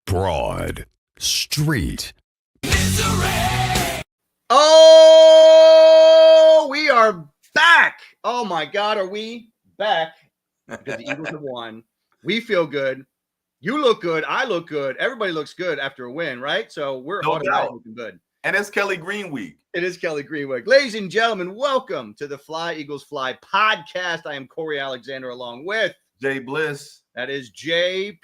Broad Street. Oh, we are back. Oh, my God. Are we back? Because the Eagles have won. We feel good. You look good. I look good. Everybody looks good after a win, right? So we're No automatically doubt. looking good. And it's Kelly Green week. It is Kelly Green week. Ladies and gentlemen, welcome to the Fly Eagles Fly podcast. I am Corey Alexander along with Jay Bliss. That is J.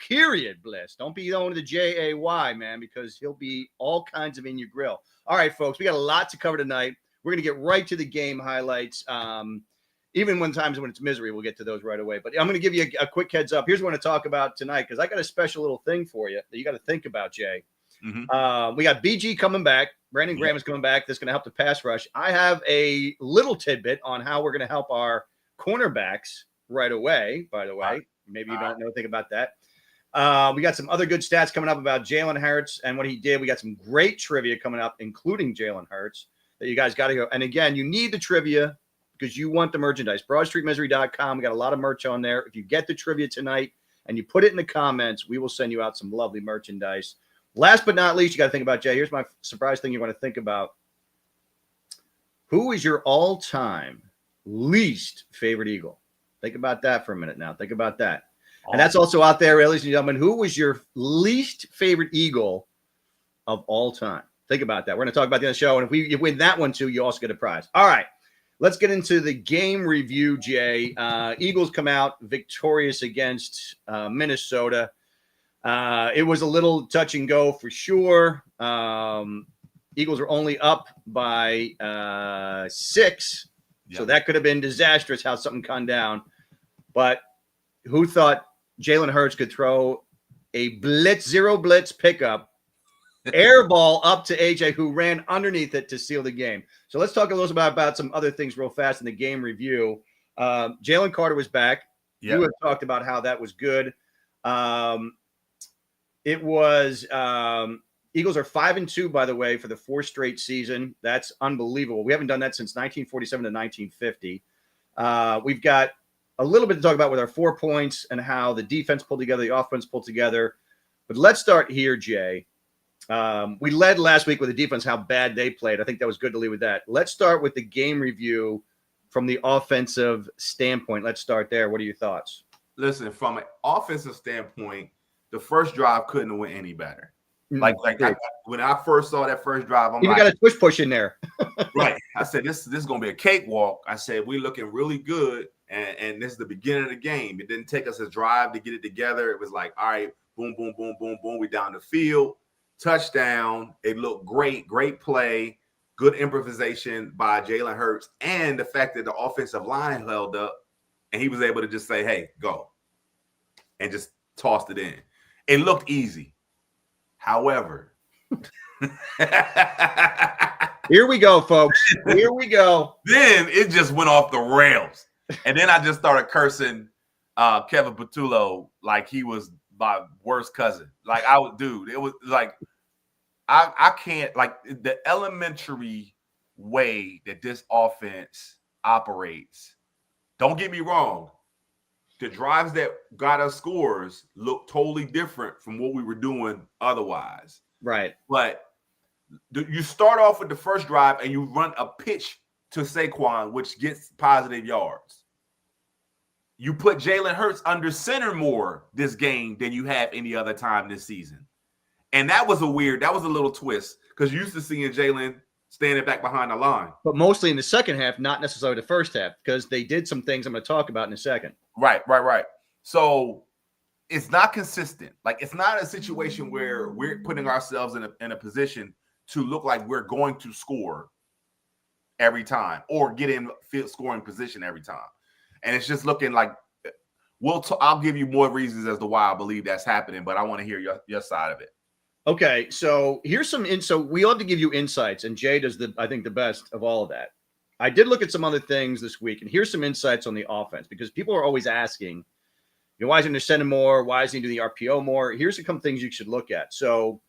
Bliss. Don't be going to the J-A-Y, man, because he'll be all kinds of in your grill. All right, folks, we got a lot to cover tonight. We're going to get right to the game highlights. Even when it's misery, we'll get to those right away. But I'm going to give you a quick heads up. Here's what I want to talk about tonight because I got a special little thing for you that you got to think about, Jay. Mm-hmm. We got BG coming back. Brandon Graham is coming back. That's going to help the pass rush. I have a little tidbit on how we're going to help our cornerbacks right away, by the way. Maybe you don't know anything about that. We got some other good stats coming up about Jalen Hurts and what he did. We got some great trivia coming up, including Jalen Hurts, that you guys got to go. And again, you need the trivia because you want the merchandise. BroadStreetMisery.com. We got a lot of merch on there. If you get the trivia tonight and you put it in the comments, we will send you out some lovely merchandise. Last but not least, you got to think about, Jay, here's my surprise thing you want to think about. Who is your all-time least favorite Eagle? Think about that for a minute now. Think about that. And that's also out there, ladies and gentlemen. Who was your least favorite Eagle of all time? Think about that. We're going to talk about the end of the show. And if you win that one, too, you also get a prize. All right. Let's get into the game review, Jay. Eagles come out victorious against Minnesota. It was a little touch and go for sure. Eagles are only up by 6. Yep. So that could have been disastrous how something come down. But who thought Jalen Hurts could throw a zero blitz pickup, air ball up to AJ, who ran underneath it to seal the game. So let's talk a little bit about some other things real fast in the game review. Jalen Carter was back. Yep. You have talked about how that was good. It was Eagles are 5-2, by the way, for the 4th straight season. That's unbelievable. We haven't done that since 1947 to 1950. We've got a little bit to talk about with our 4 points and how the defense pulled together, the offense pulled together. But let's start here, Jay. We led last week with the defense, how bad they played. I think that was good to leave with that. Let's start with the game review from the offensive standpoint. Let's start there. What are your thoughts? Listen, from an offensive standpoint, the first drive couldn't have went any better. When I first saw that first drive, I'm got a twist push in there. Right. I said, this is going to be a cakewalk. I said, we're looking really good. And this is the beginning of the game. It didn't take us a drive to get it together. It was like, all right, boom, boom, boom, boom, boom. We down the field, touchdown. It looked great, great play, good improvisation by Jalen Hurts, and the fact that the offensive line held up and he was able to just say, hey, go, and just tossed it in. It looked easy. However, here we go, folks. Here we go. Then it just went off the rails. And then I just started cursing Kevin Patullo like he was my worst cousin. Like it was like I can't, like, the elementary way that this offense operates. Don't get me wrong. The drives that got us scores look totally different from what we were doing otherwise. Right. But you start off with the first drive and you run a pitch to Saquon, which gets positive yards. You put Jalen Hurts under center more this game than you have any other time this season. And that was a little twist because you used to seeing Jalen standing back behind the line. But mostly in the second half, not necessarily the first half, because they did some things I'm going to talk about in a second. Right. So it's not consistent. Like, it's not a situation where we're putting ourselves in a position to look like we're going to score every time or get in field scoring position every time. And it's just looking like I'll give you more reasons as to why I believe that's happening, but I want to hear your side of it. Okay, so here's some so we love to give you insights, and Jay does I think the best of all of that. I did look at some other things this week, and here's some insights on the offense because people are always asking, why isn't he sending more? Why isn't he doing the RPO more? Here's a couple things you should look at. So,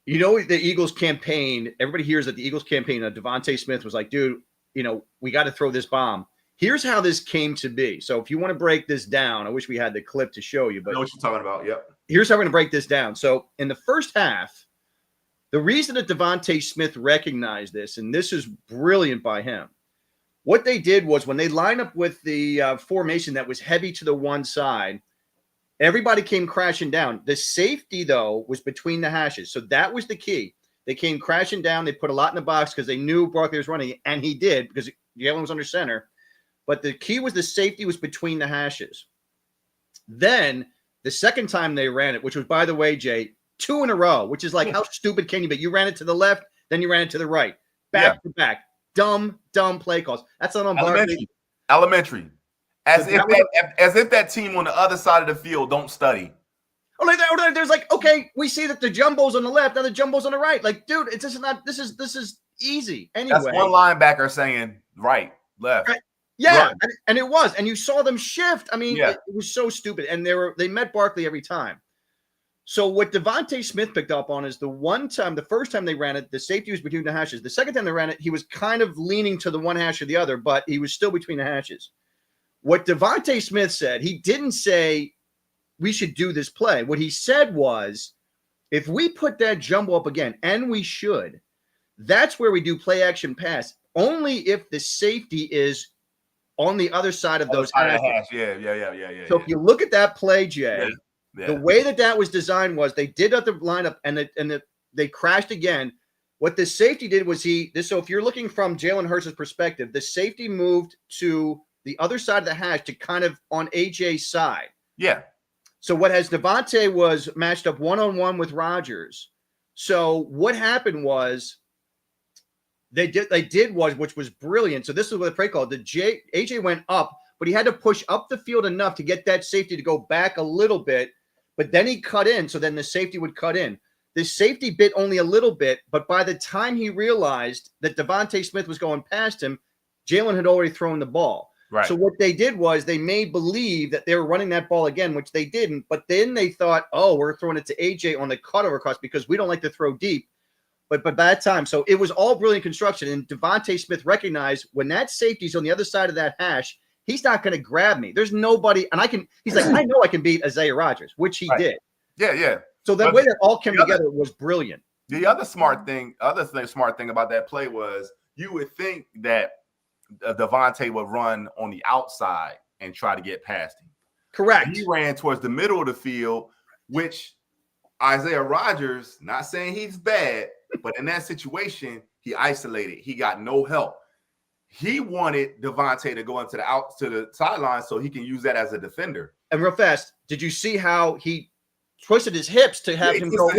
the Eagles campaign, everybody hears that the Eagles campaign, Devontae Smith was like, dude, we got to throw this bomb. Here's how this came to be. So if you want to break this down, I wish we had the clip to show you. But I know what you're talking about, yep. here's how we're going to break this down. So in the first half, the reason that Devontae Smith recognized this, and this is brilliant by him, what they did was when they lined up with the formation that was heavy to the one side, everybody came crashing down. The safety, though, was between the hashes. So that was the key. They came crashing down. They put a lot in the box because they knew Barkley was running, and he did because Jalen was under center. But the key was the safety was between the hashes. Then the second time they ran it, which was, by the way, Jay, 2 in a row, which is like, how stupid can you be? You ran it to the left, then you ran it to the right. Back to back. Dumb play calls. That's not on Barkley. Elementary. As if that team on the other side of the field don't study. Or there's like, okay, we see that the jumbo's on the left, now the jumbo's on the right. Like, dude, it's just not. This is easy. Anyway, that's one linebacker saying right, left. Right. Yeah, right. And it was, and you saw them shift. I mean, yeah. it was so stupid, and they met Barkley every time. So what Devontae Smith picked up on is the first time they ran it, the safety was between the hashes. The second time they ran it, he was kind of leaning to the one hash or the other, but he was still between the hashes. What Devontae Smith said, he didn't say we should do this play. What he said was, if we put that jumbo up again, and we should, that's where we do play action pass. Only if the safety is on the other side of those hashes. Yeah. So if you look at that play, Jay, the way that was designed was they did up the lineup and they crashed again. What the safety did was so if you're looking from Jalen Hurts' perspective, the safety moved to the other side of the hash to kind of on AJ's side. Yeah. So what has Devontae was matched up one-on-one with Rodgers. So what happened was which was brilliant. So this is what the play called. AJ went up, but he had to push up the field enough to get that safety to go back a little bit, but then he cut in, so then the safety would cut in. The safety bit only a little bit, but by the time he realized that Devontae Smith was going past him, Jalen had already thrown the ball. Right. So what they did was they made believe that they were running that ball again, which they didn't, but then they thought, oh, we're throwing it to AJ on the cutover cross because we don't like to throw deep. But by that time, so it was all brilliant construction, and Devontae Smith recognized when that safety's on the other side of that hash, he's not going to grab me. There's nobody, and he's like, I know I can beat Isaiah Rodgers, which he did. Yeah. So the way that all came together was brilliant. The other smart thing about that play was you would think that Devontae would run on the outside and try to get past him. Correct. He ran towards the middle of the field, which Isaiah Rodgers, not saying he's bad, but in that situation, he isolated. He got no help. He wanted Devontae to go into the sideline so he can use that as a defender. And real fast, did you see how he twisted his hips to have him go?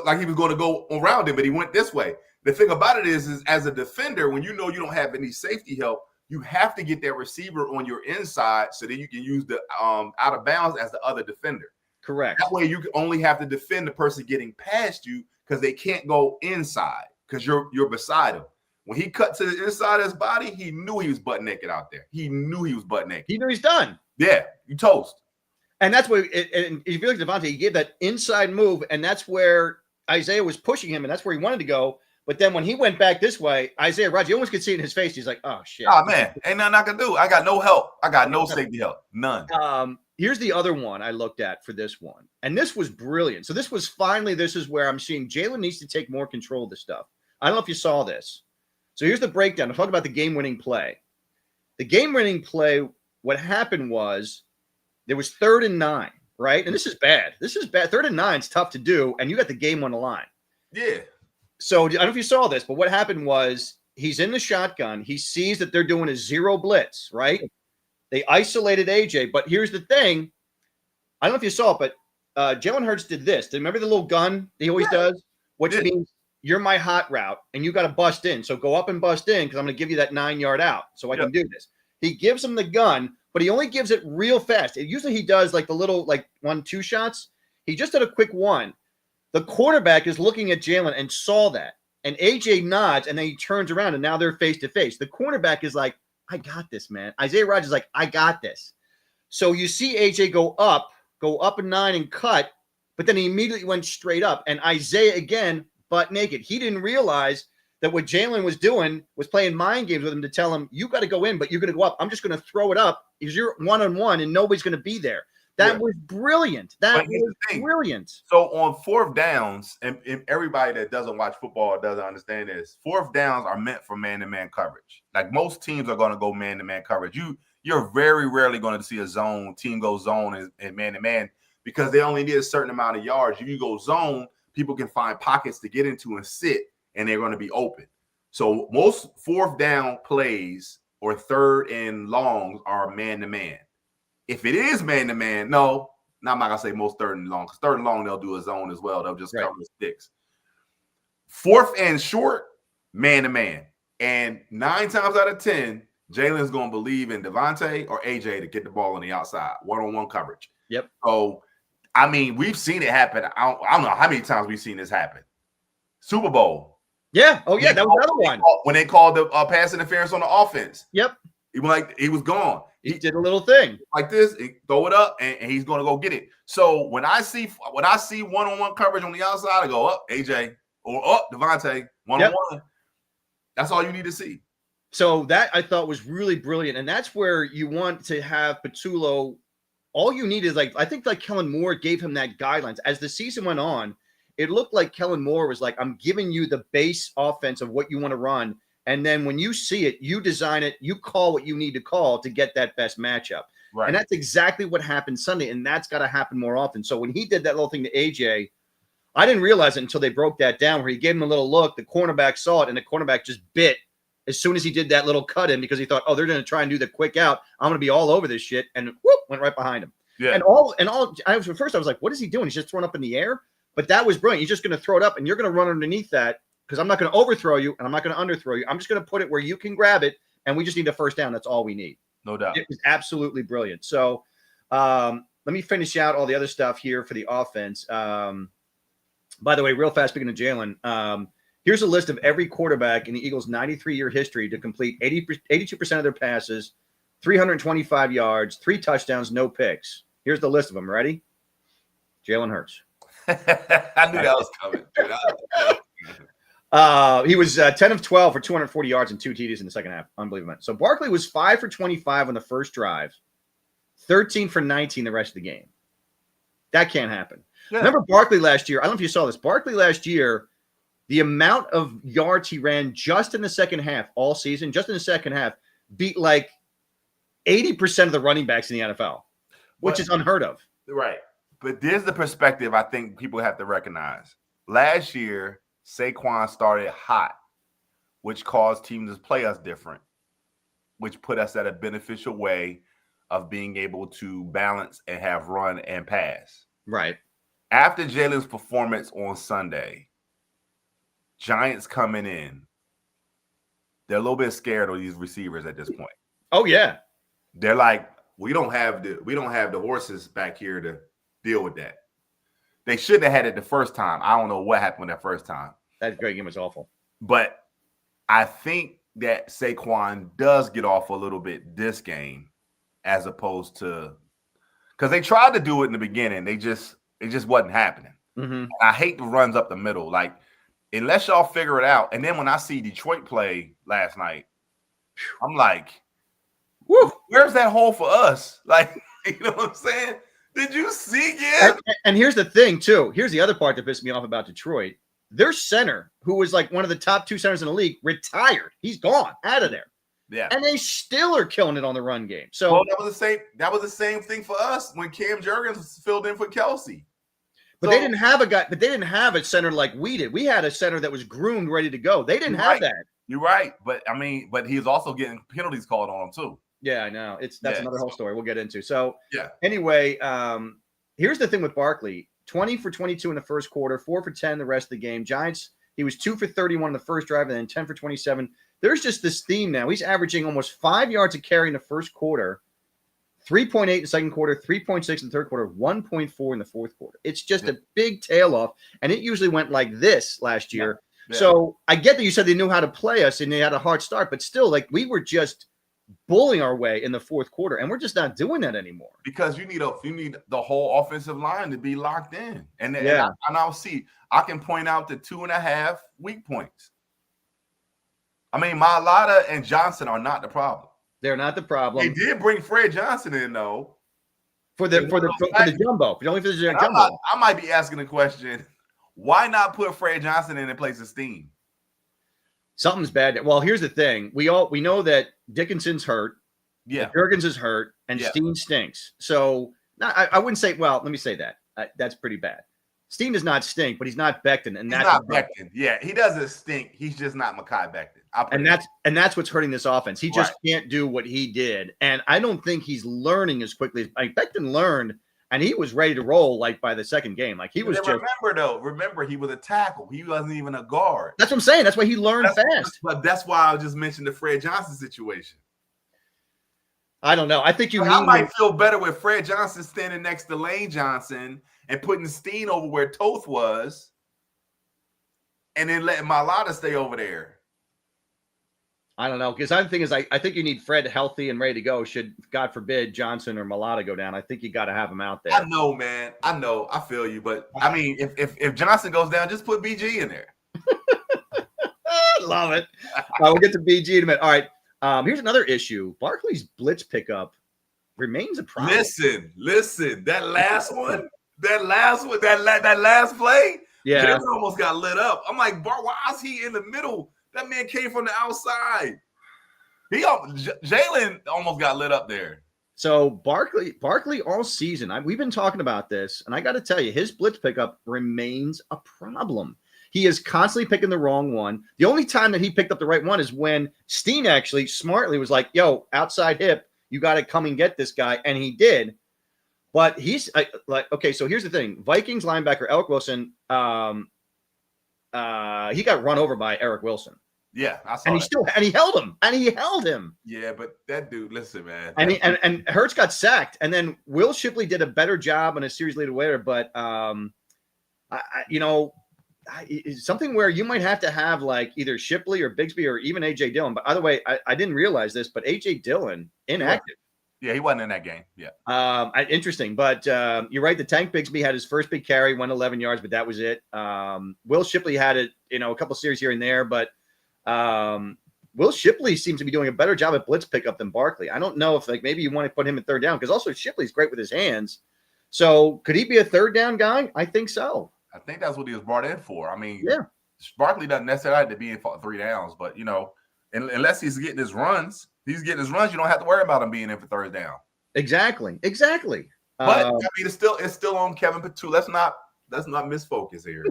Like he was going to go around him, but he went this way. The thing about it is as a defender, when you know you don't have any safety help, you have to get that receiver on your inside so that you can use the out of bounds as the other defender. Correct. That way you only have to defend the person getting past you because they can't go inside because you're beside him. When he cut to the inside of his body, he knew he was butt naked out there. He knew he was butt naked. He knew he's done. Yeah, you toast. And that's what. And if you look at Devontae, he gave that inside move, and that's where Isaiah was pushing him, and that's where he wanted to go. But then when he went back this way, Isaiah Rodgers, you almost could see it in his face. He's like, "Oh shit! Oh man, ain't nothing I can do. I got no help. I got no safety help. None." Here's the other one I looked at for this one, and this was brilliant. So this is where I'm seeing Jalen needs to take more control of this stuff. I don't know if you saw this. So here's the breakdown. I'm talking about the game-winning play. The game-winning play, what happened was there was 3rd and 9, right? And this is bad. 3rd and 9 is tough to do, and you got the game on the line. Yeah. So I don't know if you saw this, but what happened was he's in the shotgun. He sees that they're doing a zero blitz, right? They isolated AJ, but here's the thing. I don't know if you saw it, but Jalen Hurts did this. Remember the little gun he always does? Which means you're my hot route, and you got to bust in. So go up and bust in because I'm going to give you that 9-yard out so I can do this. He gives him the gun, but he only gives it real fast. Usually he does like the little 1-2 shots. He just did a quick one. The quarterback is looking at Jalen and saw that. And AJ nods, and then he turns around, and now they're face-to-face. The cornerback is like, I got this, man. Isaiah Rodgers is like, I got this. So you see AJ go up a 9 and cut, but then he immediately went straight up. And Isaiah, again, butt naked. He didn't realize that what Jalen was doing was playing mind games with him to tell him, you got to go in, but you're going to go up. I'm just going to throw it up because you're one-on-one and nobody's going to be there. That was brilliant. That But here's was the thing. brilliant. So on fourth downs, and everybody that doesn't watch football doesn't understand this. Fourth downs are meant for man-to-man coverage. Like most teams are going to go man-to-man coverage. You're very rarely going to see a team go zone and man-to-man because they only need a certain amount of yards. If you go zone, people can find pockets to get into and sit, and they're going to be open. So most fourth down plays or third and longs are man-to-man. If it is man-to-man, no, I'm not going to say most third and long, because third and long, they'll do a zone as well. They'll just cover the sticks. Fourth and short, man-to-man. And 9 times out of 10, Jalen's going to believe in Devontae or AJ to get the ball on the outside, one-on-one coverage. Yep. So, I mean, we've seen it happen. I don't know how many times we've seen this happen. Super Bowl. Yeah. Oh, yeah. That was another one. When they called the pass interference on the offense. Yep. He was gone. He did a little thing like this, throw it up, and he's going to go get it. So when I see one-on-one coverage on the outside, I go up AJ or up Devontae one-on-one. That's all you need to see. So that I thought was really brilliant, and that's where you want to have Patullo. All you need is I think Kellen Moore gave him that guidelines as the season went on. It looked like Kellen Moore was like, I'm giving you the base offense of what you want to run. And then when you see it, you design it, you call what you need to call to get that best matchup. Right. And that's exactly what happened Sunday. And that's got to happen more often. So when he did that little thing to AJ, I didn't realize it until they broke that down where he gave him a little look. The cornerback saw it and the cornerback just bit as soon as he did that little cut in because he thought, oh, they're going to try and do the quick out. I'm going to be all over this shit. And whoop, went right behind him. Yeah. And at first I was like, what is he doing? He's just throwing up in the air. But that was brilliant. He's just going to throw it up and you're going to run underneath that. Because I'm not going to overthrow you and I'm not going to underthrow you. I'm just going to put it where you can grab it, and we just need a first down. That's all we need. No doubt. It was absolutely brilliant. So let me finish out all the other stuff here for the offense. By the way, real fast, speaking of Jalen, here's a list of every quarterback in the Eagles' 93-year history to complete 82% of their passes, 325 yards, 3 touchdowns, no picks. Here's the list of them. Ready? Jalen Hurts. I knew that was coming. Dude, he was 10 of 12 for 240 yards and 2 TDs in the second half. Unbelievable. So Barkley was 5 for 25 on the first drive, 13 for 19 the rest of the game. That can't happen. Yeah. Remember Barkley last year? I don't know if you saw this. Barkley last year, the amount of yards he ran just in the second half all season, just in the second half, beat like 80% of the running backs in the NFL, which is unheard of. Right. But there's the perspective I think people have to recognize. Last year, Saquon started hot, which caused teams to play us different, which put us at a beneficial way of being able to balance and have run and pass. Right. After Jalen's performance on Sunday, Giants coming in, they're a little bit scared of these receivers at this point. Oh, yeah. They're like, we don't have the horses back here to deal with that. They shouldn't have had it the first time. I don't know what happened that first time. That great game was awful. But I think that Saquon does get off a little bit this game as opposed to – because they tried to do it in the beginning. It just wasn't happening. Mm-hmm. I hate the runs up the middle. Like, unless y'all figure it out. And then when I see Detroit play last night, I'm like, woo, where's that hole for us? Like, you know what I'm saying? Did you see it? And here's the thing, too. Here's the other part that pissed me off about Detroit. Their center, who was like one of the top 2 centers in the league, retired. He's gone out of there. Yeah. And they still are killing it on the run game. So that was the same thing for us when Cam Jurgens filled in for Kelsey. But they didn't have a center like we did. We had a center that was groomed, ready to go. They didn't have that. You're right. But he's also getting penalties called on him too. Yeah, I know. That's another whole story we'll get into. So anyway, here's the thing with Barkley. 20 for 22 in the first quarter, 4 for 10 the rest of the game. Giants, he was 2 for 31 in the first drive and then 10 for 27. There's just this theme now. He's averaging almost 5 yards a carry in the first quarter, 3.8 in the second quarter, 3.6 in the third quarter, 1.4 in the fourth quarter. It's just a big tail off, and it usually went like this last year. Yeah. So I get that you said they knew how to play us and they had a hard start, but still, like, we were just bullying our way in the fourth quarter, and we're just not doing that anymore. Because you need the whole offensive line to be locked in, and I can point out the 2.5 weak points. I mean, Mailata and Johnson are not the problem. They're not the problem. They did bring Fred Johnson in though. for the jumbo. Only for the jumbo. I might be asking the question: why not put Fred Johnson in place of Steen? Something's bad. Well, here's the thing: we know that Dickinson's hurt. Yeah, Jurgens is hurt, and Steen stinks. So I wouldn't say. Well, let me say that that's pretty bad. Steen does not stink, but he's not Becton, and that's not Becton. Yeah, he doesn't stink. He's just not Mekhi Becton. And that's what's hurting this offense. He just can't do what he did, and I don't think he's learning as quickly. Becton learned, and he was ready to roll like by the second game. Like he was. Remember he was a tackle. He wasn't even a guard. That's what I'm saying. That's why he learned fast. But that's why I just mentioned the Fred Johnson situation. I don't know. I think I might feel better with Fred Johnson standing next to Lane Johnson and putting Steen over where Toth was, and then letting Mailata stay over there. I don't know, because the thing is, I think you need Fred healthy and ready to go. Should, God forbid, Johnson or Mailata go down, I think you got to have him out there. I know, man. I know. I feel you, but I mean, if Johnson goes down, just put BG in there. Love it. We'll get to BG in a minute. All right. Here's another issue. Barkley's blitz pickup remains a problem. Listen. That last one, that last play, Jalen almost got lit up. I'm like, why is he in the middle? That man came from the outside. Jalen almost got lit up there. So Barkley all season, we've been talking about this, and I got to tell you, his blitz pickup remains a problem. He is constantly picking the wrong one. The only time that he picked up the right one is when Steen actually smartly was like, yo, outside hip, you got to come and get this guy. And he did. But he's okay, so here's the thing. Vikings linebacker Eric Wilson, he got run over by Eric Wilson. Yeah, I saw that. And he held him. Yeah, but that dude, listen, man. And Hurts got sacked. And then Will Shipley did a better job on a series later, but it's something where you might have to have like either Shipley or Bigsby or even AJ Dillon. But by the way, I didn't realize this, but AJ Dillon inactive. Yeah, he wasn't in that game. Yeah. Interesting. But you're right. The Tank Bigsby had his first big carry, went 11 yards, but that was it. Will Shipley had it, a couple series here and there, but Will Shipley seems to be doing a better job at blitz pickup than Barkley. I don't know if maybe you want to put him in third down, because also Shipley's great with his hands. So could he be a third down guy? I think so. I think that's what he was brought in for. I mean, yeah, Barkley doesn't necessarily have to be in 3 downs, but unless he's getting his runs, you don't have to worry about him being in for third down. Exactly. But I mean, it's still on Kevin Patu. Let's not misfocus here.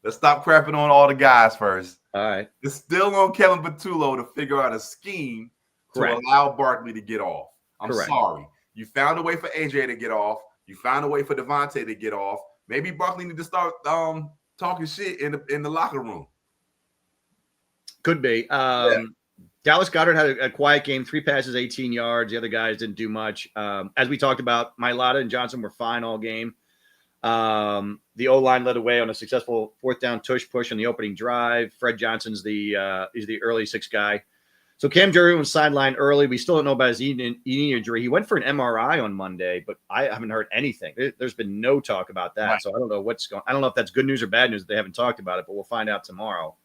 Let's stop crapping on all the guys first. All right. It's still on Kevin Patullo to figure out a scheme to allow Barkley to get off. I'm sorry. You found a way for AJ to get off. You found a way for Devontae to get off. Maybe Barkley need to start talking shit in the locker room. Could be. Dallas Goedert had a quiet game, 3 passes, 18 yards. The other guys didn't do much. As we talked about, Mailata and Johnson were fine all game. The O-line led away on a successful 4th down tush push on the opening drive. Fred Johnson's the early 6 guy. So Cam Jordan was sidelined early. We still don't know about his knee injury. He went for an MRI on Monday, but I haven't heard anything. There's been no talk about that. Right. So I don't know what's going on. I don't know if that's good news or bad news that they haven't talked about it, but we'll find out tomorrow.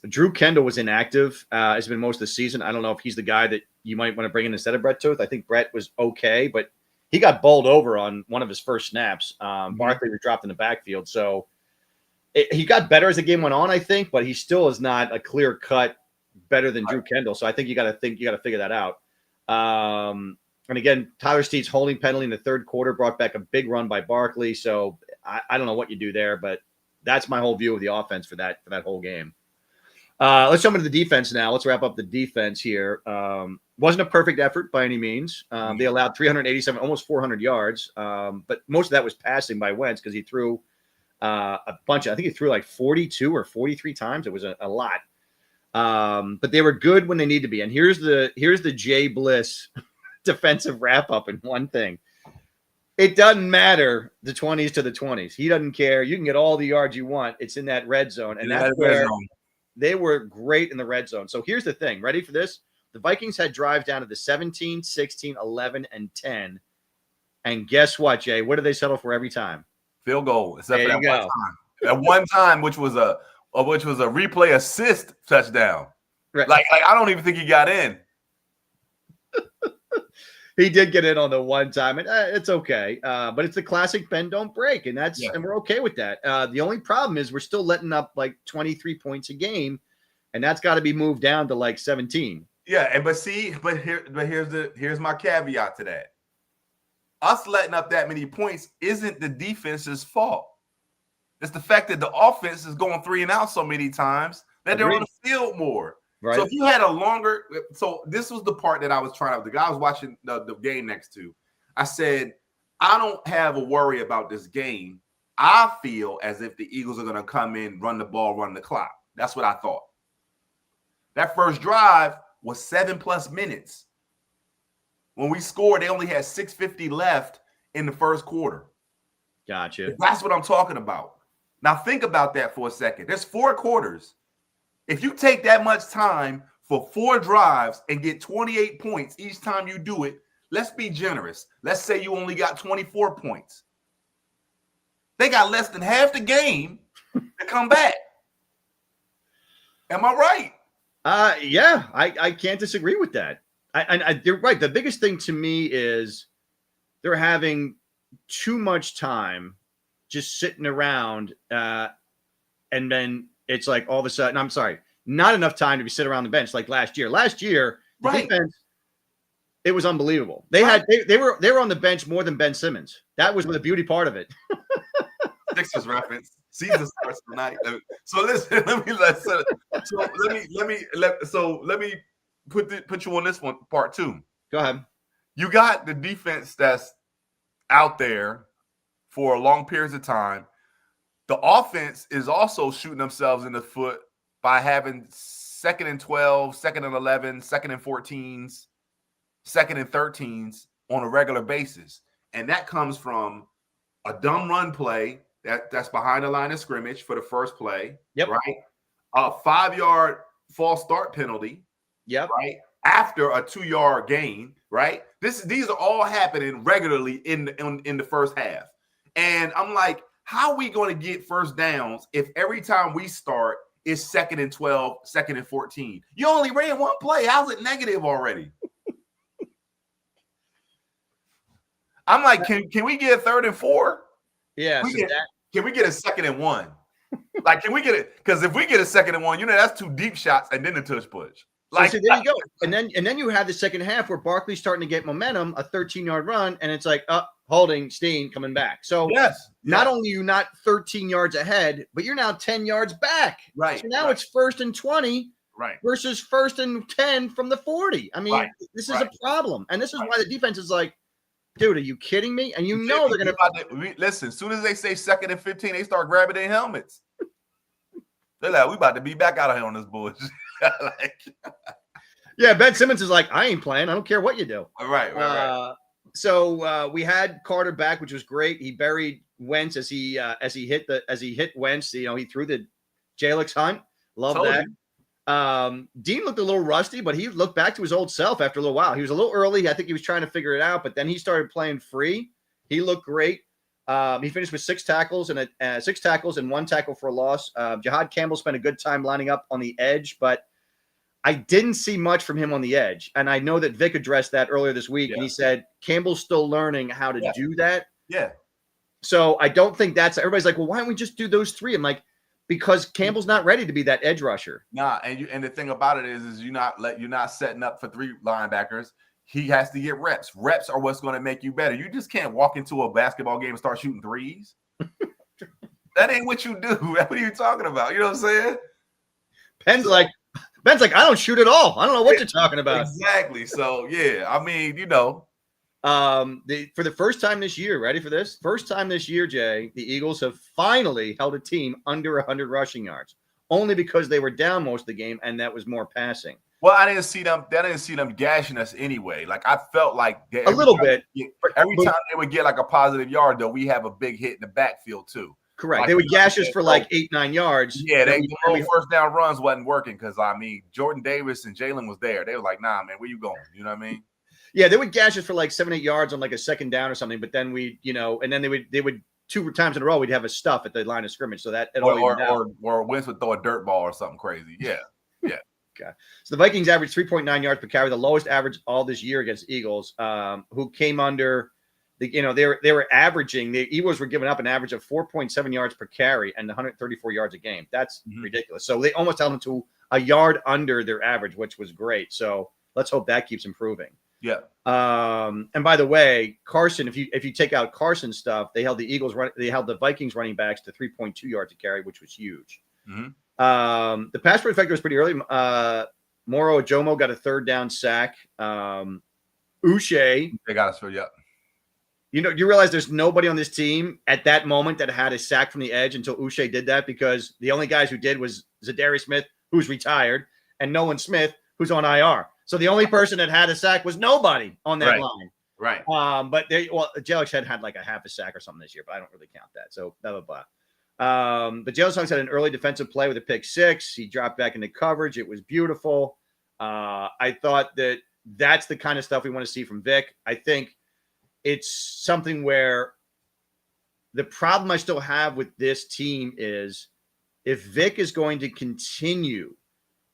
Drew Kendall was inactive. It's been most of the season. I don't know if he's the guy that you might want to bring in instead of Brett Toth. I think Brett was okay, but he got bowled over on one of his first snaps. Barkley was dropped in the backfield. So he got better as the game went on, I think, but he still is not a clear cut better than Drew Kendall. So I think you got to figure that out. And again, Tyler Steed's holding penalty in the third quarter brought back a big run by Barkley. So I don't know what you do there, but that's my whole view of the offense for that whole game. Let's jump into the defense now. Let's wrap up the defense here. Wasn't a perfect effort by any means. They allowed 387, almost 400 yards. But most of that was passing by Wentz because he threw a bunch. I think he threw like 42 or 43 times. It was a lot. But they were good when they need to be. And here's the Jay Bliss defensive wrap up in one thing. It doesn't matter the 20s to the 20s. He doesn't care. You can get all the yards you want. It's in that red zone. And that's where they were great in the red zone. So here's the thing. Ready for this? The Vikings had drives down to the 17, 16, 11, and 10. And guess what, Jay? What did they settle for every time? Field goal. Except for that one time. At one time, which was a replay assist touchdown. Right. Like I don't even think he got in. He did get in on the one time, and it's okay. But it's the classic bend don't break, and and we're okay with that. The only problem is we're still letting up like 23 points a game, and that's got to be moved down to like 17. Yeah, here's my caveat to that. Us letting up that many points isn't the defense's fault. It's the fact that the offense is going 3 and out so many times that they're on the field more. Right. So if you had a longer, so this was the part that I was trying to, the guy I was watching the game next to, I said, I don't have a worry about this game. I feel as if the Eagles are going to come in, run the ball, run the clock. That's what I thought. That first drive was 7+ minutes. When we scored, they only had 6:50 left in the first quarter. Gotcha. That's what I'm talking about. Now think about that for a second. There's 4 quarters. If you take that much time for 4 drives and get 28 points each time you do it, let's be generous. Let's say you only got 24 points. They got less than half the game to come back. Am I right? Yeah, I can't disagree with that. You're right. The biggest thing to me is they're having too much time just sitting around, and then it's like all of a sudden, I'm sorry, not enough time to be sit around the bench like last year. Last year, the defense, it was unbelievable. They were on the bench more than Ben Simmons. That was the beauty part of it. Sixers reference. Season starts tonight. So listen, let me put you on this one part 2. Go ahead. You got the defense that's out there for long periods of time. The offense is also shooting themselves in the foot by having 2nd and 12, 2nd and 11, 2nd and 14s, 2nd and 13s on a regular basis. And that comes from a dumb run play that's behind the line of scrimmage for the first play. Yep. Right. A 5-yard false start penalty. Yep. Right. After a 2-yard gain. Right. These are all happening regularly in the first half. And I'm like, how are we going to get first downs if every time we start is 2nd and 12, 2nd and 14? You only ran 1 play. How's it negative already? I'm like, can we get a 3rd and 4? Yeah. Can we get a 2nd and 1? Like, can we get it? Because if we get a 2nd and 1, that's 2 deep shots and then a tush push. Like, so there you go. And then you have the second half where Barkley's starting to get momentum, a 13-yard run, and it's like, holding Steen coming back. So not only are you not 13 yards ahead, but you're now 10 yards back. Right. So now it's 1st and 20 versus 1st and 10 from the 40. I mean, this is a problem. And this is why the defense is like, dude, are you kidding me? And they're going to listen. As soon as they say 2nd and 15, they start grabbing their helmets. They're like, we about to be back out of here on this bullshit. Yeah, Ben Simmons is like, I ain't playing. I don't care what you do. Right. So we had Carter back, which was great. He buried Wentz as he hit Wentz. He threw the Jalix Hunt. Love that. Dean looked a little rusty, but he looked back to his old self after a little while. He was a little early. I think he was trying to figure it out, but then he started playing free. He looked great. He finished with 6 tackles and 1 tackle for a loss. Jahad Campbell spent a good time lining up on the edge, but I didn't see much from him on the edge. And I know that Vic addressed that earlier this week. And he said, Campbell's still learning how to do that. Yeah. So I don't think everybody's like, well, why don't we just do those 3? I'm like, because Campbell's not ready to be that edge rusher. Nah. And the thing about it is you're not setting up for 3 linebackers. He has to get reps. Reps are what's going to make you better. You just can't walk into a basketball game and start shooting threes. That ain't what you do. What are you talking about? You know what I'm saying? Ben's like, I don't shoot at all. I don't know what you're talking about. Exactly. So, yeah, I mean, for the first time this year, ready for this? First time this year, Jay, the Eagles have finally held a team under 100 rushing yards, only because they were down most of the game, and that was more passing. Well, I didn't see them gashing us anyway. Like, I felt like a little bit. Every time they would get like a positive yard, though, we have a big hit in the backfield too. Correct. Like, they would gash us for like 8-9 yards. Yeah, the first down runs wasn't working because Jordan Davis and Jalen was there. They were like, nah, man, where you going? You know what I mean? Yeah, they would gash us for like 7-8 yards on like a second down or something. But then and then they would 2 times in a row we'd have a stuff at the line of scrimmage. So that or Wentz would throw a dirt ball or something crazy. Yeah. God. So the Vikings averaged 3.9 yards per carry, the lowest average all this year against Eagles, who came under the, they were averaging, the Eagles were giving up an average of 4.7 yards per carry and 134 yards a game. That's ridiculous. So they almost held them to a yard under their average, which was great. So let's hope that keeps improving. Yeah. And by the way, Carson, if you take out Carson's stuff, they held the Vikings running backs to 3.2 yards a carry, which was huge. The pass rush effect was pretty early. Moro Ojomo got a third down sack. Uche, they got us for you realize there's nobody on this team at that moment that had a sack from the edge until Uche did that, because the only guys who did was Zadarius Smith, who's retired, and Nolan Smith, who's on IR. So the only person that had a sack was nobody on that line. Right. But Jelix had like a half a sack or something this year, but I don't really count that. So blah, blah, blah. But Jelix Hunks had an early defensive play with a pick six. He dropped back into coverage. It was beautiful. I thought that's the kind of stuff we want to see from Vic. I think it's something where the problem I still have with this team is if Vic is going to continue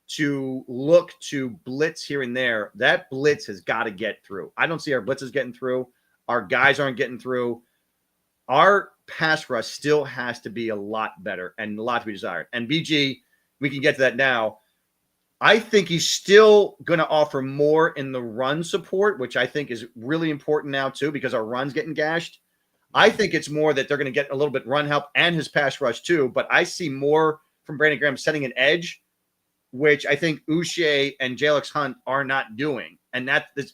to look to blitz here and there, that blitz has got to get through. I don't see our blitzes getting through. Our guys aren't getting through. Our pass rush still has to be a lot better and a lot to be desired. And BG, we can get to that now. I think he's still going to offer more in the run support, which I think is really important now too, because our run's getting gashed. I think it's more that they're going to get a little bit run help and his pass rush too. But I see more from Brandon Graham setting an edge, which I think Uche and Jelix Hunt are not doing. And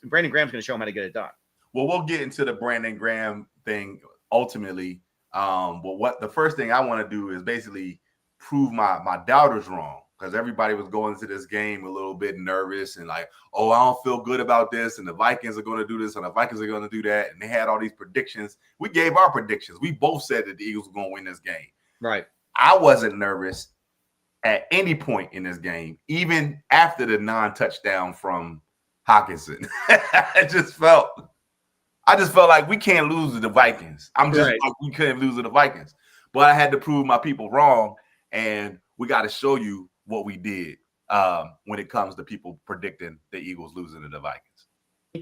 Brandon Graham's going to show him how to get it done. Well, we'll get into the Brandon Graham thing ultimately. But what the first thing I want to do is basically prove my doubters wrong, because everybody was going into this game a little bit nervous and like, oh, I don't feel good about this, and the Vikings are going to do this, and the Vikings are going to do that, and they had all these predictions. We gave our predictions. We both said that the Eagles were going to win this game. Right. I wasn't nervous at any point in this game, even after the non-touchdown from Hawkinson. I just felt like we can't lose to the Vikings. Like, we couldn't lose to the Vikings. But I had to prove my people wrong, and we got to show you what we did when it comes to people predicting the Eagles losing to the Vikings.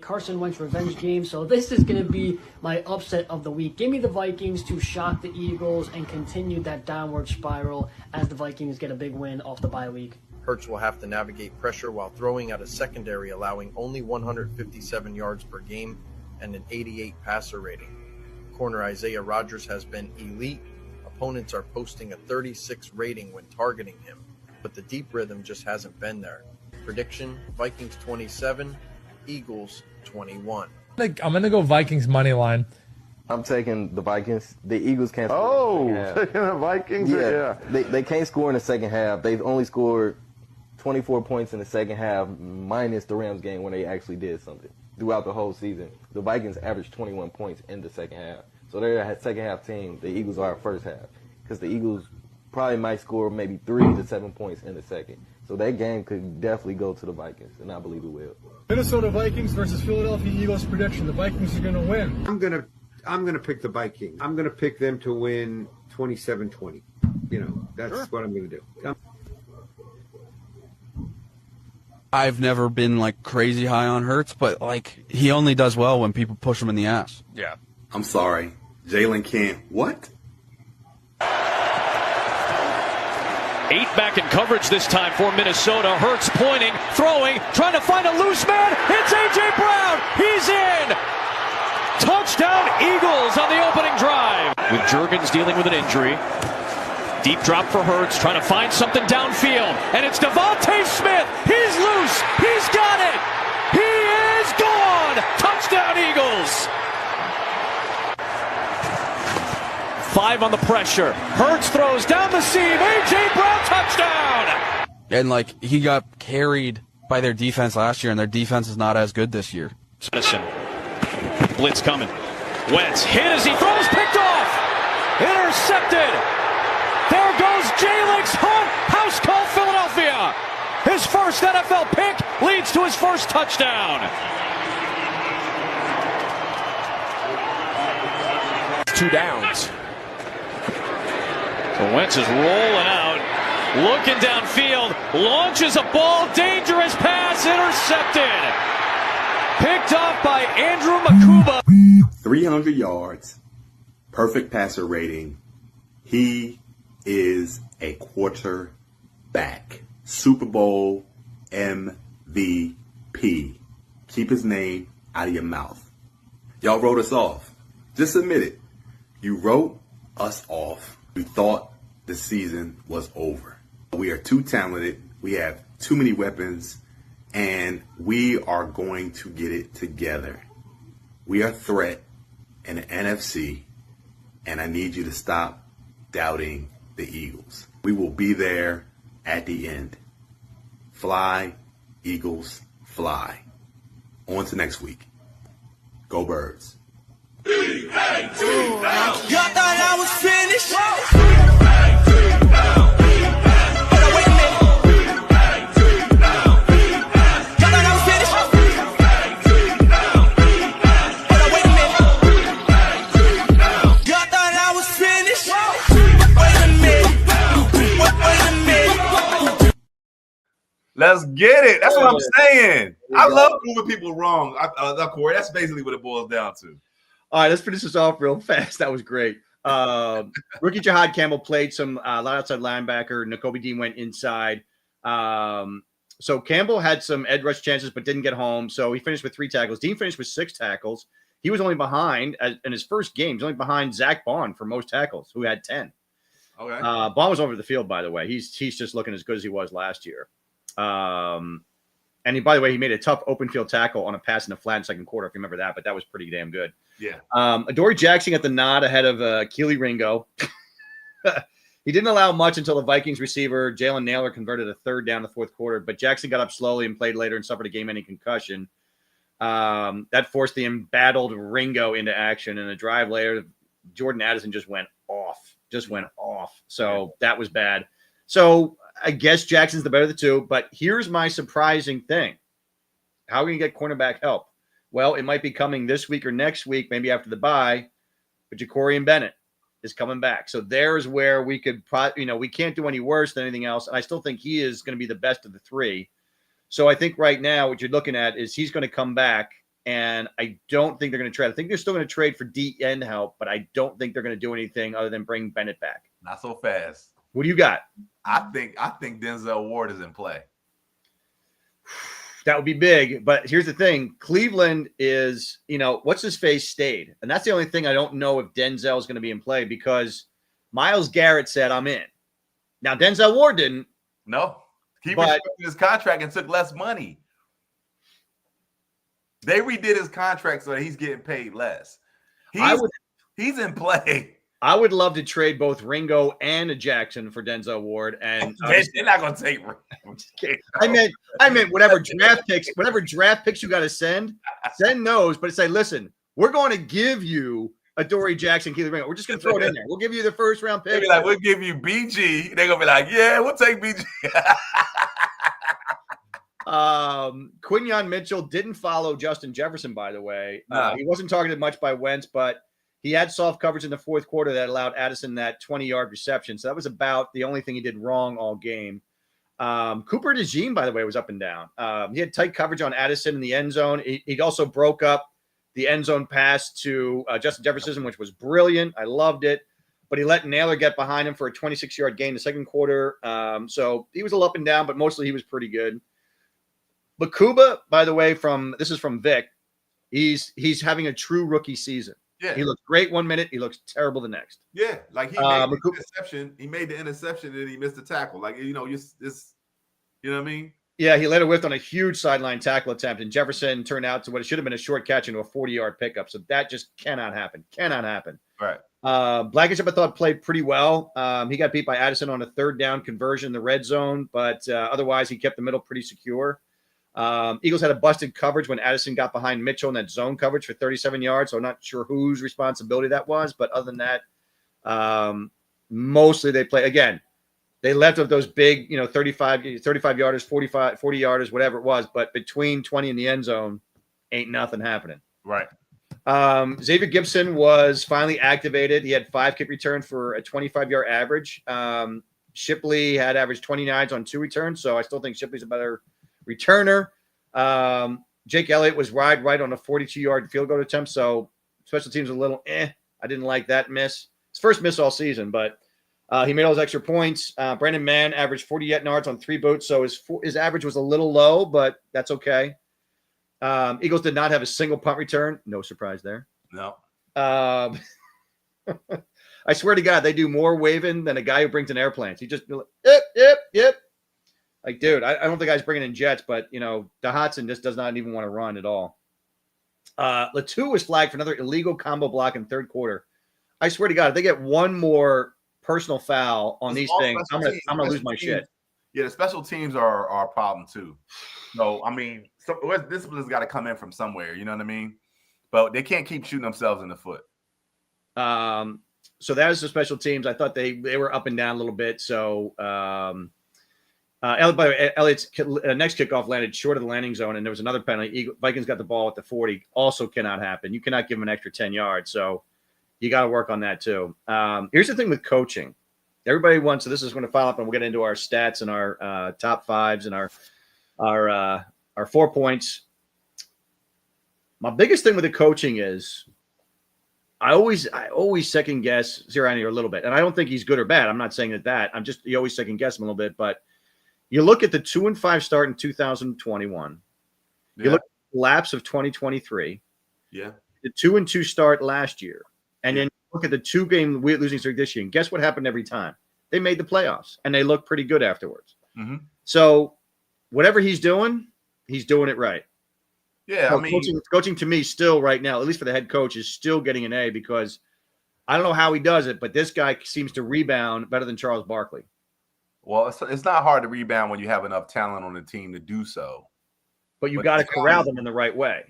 Carson Wentz revenge game, so this is going to be my upset of the week. Give me the Vikings to shock the Eagles and continue that downward spiral as the Vikings get a big win off the bye week. Hurts will have to navigate pressure while throwing at a secondary allowing only 157 yards per game and an 88 passer rating. Corner Isaiah Rodgers has been elite. Opponents are posting a 36 rating when targeting him, but the deep rhythm just hasn't been there. Prediction, Vikings 27, Eagles 21. I'm going to go Vikings money line. I'm taking the Vikings. The Eagles can't score. Oh, taking the Vikings? Yeah. They can't score in the second half. They've only scored 24 points in the second half, minus the Rams game when they actually did something. Throughout the whole season, the Vikings averaged 21 points in the second half. So they're a second half team. The Eagles are a first half, because the Eagles probably might score maybe 3 to 7 points in the second. So that game could definitely go to the Vikings, and I believe it will. Minnesota Vikings versus Philadelphia Eagles prediction. The Vikings are going to win. I'm gonna pick the Vikings. I'm gonna pick them to win 27-20. That's what I'm gonna do. I've never been like crazy high on Hurts, but like he only does well when people push him in the ass. Yeah. I'm sorry. Jalen can't. What? 8 back in coverage this time for Minnesota. Hurts pointing, throwing, trying to find a loose man. It's A.J. Brown. He's in. Touchdown Eagles on the opening drive. With Juergens dealing with an injury. Deep drop for Hurts, trying to find something downfield. And it's Devontae Smith. He's loose. He's got it. He is gone. Touchdown Eagles. 5 on the pressure. Hurts throws down the seam. A.J. Brown touchdown. And like he got carried by their defense last year, and their defense is not as good this year. Madison. Blitz coming. Wentz hit as he throws, picked off. Intercepted. There goes Jelix Hunt. House call Philadelphia. His first NFL pick leads to his first touchdown. 2 downs. So Wentz is rolling out Looking downfield, launches a ball, dangerous pass, intercepted. Picked off by Andrew Makuba. 300 yards, perfect passer rating. He is a quarterback. Super Bowl MVP. Keep his name out of your mouth. Y'all wrote us off. Just admit it. You wrote us off. We thought the season was over. We are too talented. We have too many weapons, and we are going to get it together. We are a threat in the NFC, and I need you to stop doubting the Eagles. We will be there at the end. Fly, Eagles, fly. On to next week. Go Birds. Y'all thought I was finished? Let's get it. That's what I'm saying. I love proving people wrong. Corey, that's basically what it boils down to. All right, let's finish this off real fast. That was great. Rookie Jahad Campbell played some outside linebacker. Nakobe Dean went inside. So Campbell had some edge rush chances, but didn't get home. So he finished with 3 tackles. Dean finished with 6 tackles. He was only behind in his first game. He's only behind Zach Bond for most tackles, who had 10. Okay. Bond was over the field, by the way. He's just looking as good as he was last year. And by the way, he made a tough open field tackle on a pass in the flat in the second quarter, if you remember that, but that was pretty damn good. Yeah. Adoree Jackson got the nod ahead of Keely Ringo. He didn't allow much until the Vikings receiver, Jalen Naylor, converted a third down in the fourth quarter, but Jackson got up slowly and played later and suffered a game-ending concussion. That forced the embattled Ringo into action, and a drive later, Jordan Addison just went off. So that was bad. So I guess Jackson's the better of the two, but here's my surprising thing. How are we going to get cornerback help? Well, it might be coming this week or next week, maybe after the bye, but Ja'Cory Bennett is coming back. So there's where we could we can't do any worse than anything else. And I still think he is going to be the best of the 3. So I think right now what you're looking at is he's going to come back, and I don't think they're going to trade. I think they're still going to trade for D-end help, but I don't think they're going to do anything other than bring Bennett back. Not so fast. What do you got? I think Denzel Ward is in play. That would be big. But here's the thing. Cleveland is, what's his face stayed. And that's the only thing I don't know if Denzel is going to be in play, because Myles Garrett said, I'm in. Now, Denzel Ward didn't. No. He restructured his contract and took less money. They redid his contract so that he's getting paid less. He's in play. I would love to trade both Ringo and a Jackson for Denzel Ward, and they're not going to take Ringo. I meant whatever draft picks you got to send those, but say, listen, we're going to give you Adoree Jackson, Keely Ringo. We're just going to throw it in there. We'll give you the first round pick. They'll be like, we'll give you BG. They're going to be like, yeah, we'll take BG. Quinyon Mitchell didn't follow Justin Jefferson, by the way. He wasn't targeted much by Wentz, but he had soft coverage in the fourth quarter that allowed Addison that 20-yard reception. So that was about the only thing he did wrong all game. Cooper DeJean, by the way, was up and down. He had tight coverage on Addison in the end zone. He also broke up the end zone pass to Justin Jefferson, which was brilliant. I loved it. But he let Naylor get behind him for a 26-yard gain in the second quarter. So he was a little up and down, but mostly he was pretty good. Makuba, by the way, this is from Vic. He's having a true rookie season. Yeah. He looks great one minute. He looks terrible the next. Yeah. Like he made the interception. He made the interception and he missed the tackle. Like, you know what I mean? Yeah. He later whiffed on a huge sideline tackle attempt, and Jefferson turned out to what it should have been a short catch into a 40-yard pickup. So that just cannot happen. Right. Blankenship, I thought, played pretty well. He got beat by Addison on a third down conversion in the red zone, but otherwise he kept the middle pretty secure. Eagles had a busted coverage when Addison got behind Mitchell in that zone coverage for 37 yards. So I'm not sure whose responsibility that was, but other than that, mostly they play again. They left of those big, 35 yarders, 40 yarders, whatever it was, but between 20 and the end zone, ain't nothing happening. Right. Xavier Gibson was finally activated. He had 5 kick returns for a 25-yard average. Shipley had averaged 29 on 2 returns, so I still think Shipley's a better returner. Jake Elliott was right on a 42-yard field goal attempt, so special teams a little I didn't like that miss. His first miss all season, but he made all his extra points. Brandon Mann averaged 48 yards on 3 boots, so his average was a little low, but that's okay. Eagles did not have a single punt return. No surprise there. No. I swear to God, they do more waving than a guy who brings in airplanes. He just be like, yep. Like, dude, I don't think the guy's bringing in jets, but, DeHodson just does not even want to run at all. Latu was flagged for another illegal combo block in third quarter. I swear to God, if they get one more personal foul on these things, I'm gonna lose my shit. Yeah, the special teams are a problem too. So, I mean, discipline's got to come in from somewhere. You know what I mean? But they can't keep shooting themselves in the foot. So that is the special teams. I thought they were up and down a little bit. So, by the way, Elliott's next kickoff landed short of the landing zone, and there was another penalty. Vikings got the ball at the 40. Also cannot happen. You cannot give them an extra 10 yards. So you got to work on that too. Here's the thing with coaching. Everybody wants, so this is going to follow up, and we'll get into our stats and our top fives and our 4 points. My biggest thing with the coaching is I always second guess Sirianni a little bit, and I don't think he's good or bad. I'm not saying that. You always second guess him a little bit, but you look at the 2-5 start in 2021. Yeah. You look at the lapse of 2023. Yeah. The 2-2 start last year, and then look at the 2-game losing streak this year. And guess what happened every time? They made the playoffs, and they looked pretty good afterwards. Mm-hmm. So whatever he's doing it right. Yeah, so I mean, coaching to me still right now, at least for the head coach, is still getting an A because I don't know how he does it, but this guy seems to rebound better than Charles Barkley. Well, it's not hard to rebound when you have enough talent on the team to do so. But you got to corral them in the right way.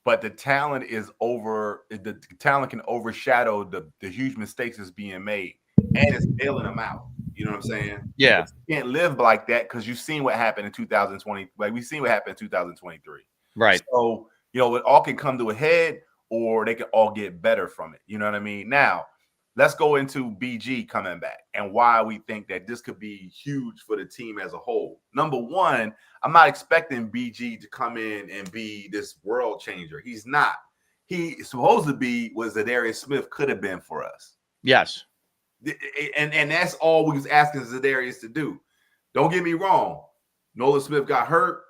But the talent the talent can overshadow the huge mistakes that's being made, and it's bailing them out. You know what I'm saying? Yeah. You can't live like that because you've seen what happened in 2020. Like we've seen what happened in 2023. Right. So, it all can come to a head or they can all get better from it. You know what I mean? Now, let's go into BG coming back and why we think that this could be huge for the team as a whole. Number one, I'm not expecting BG to come in and be this world changer. He's not. He supposed to be what Zadarius Smith could have been for us. Yes. And that's all we was asking Zadarius to do. Don't get me wrong. Nolan Smith got hurt.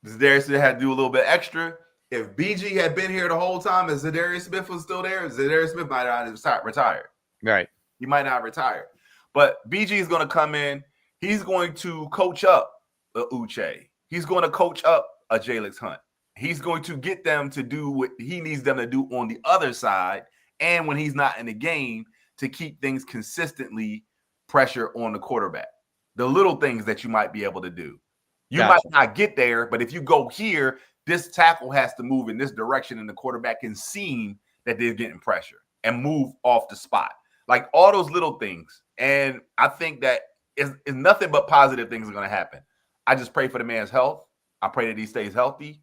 Zadarius had to do a little bit extra. If BG had been here the whole time and Zadarius Smith was still there, Zadarius Smith might not have retired. Right. He might not retire. But BG is going to come in. He's going to coach up a Uche. He's going to coach up a Jalix Hunt. He's going to get them to do what he needs them to do on the other side. And when he's not in the game, to keep things consistently pressure on the quarterback. The little things that you might be able to do. You might not get there, but if you go here, this tackle has to move in this direction, and the quarterback can see that they're getting pressure and move off the spot. Like all those little things. And I think that is nothing but positive things are going to happen. I just pray for the man's health. I pray that he stays healthy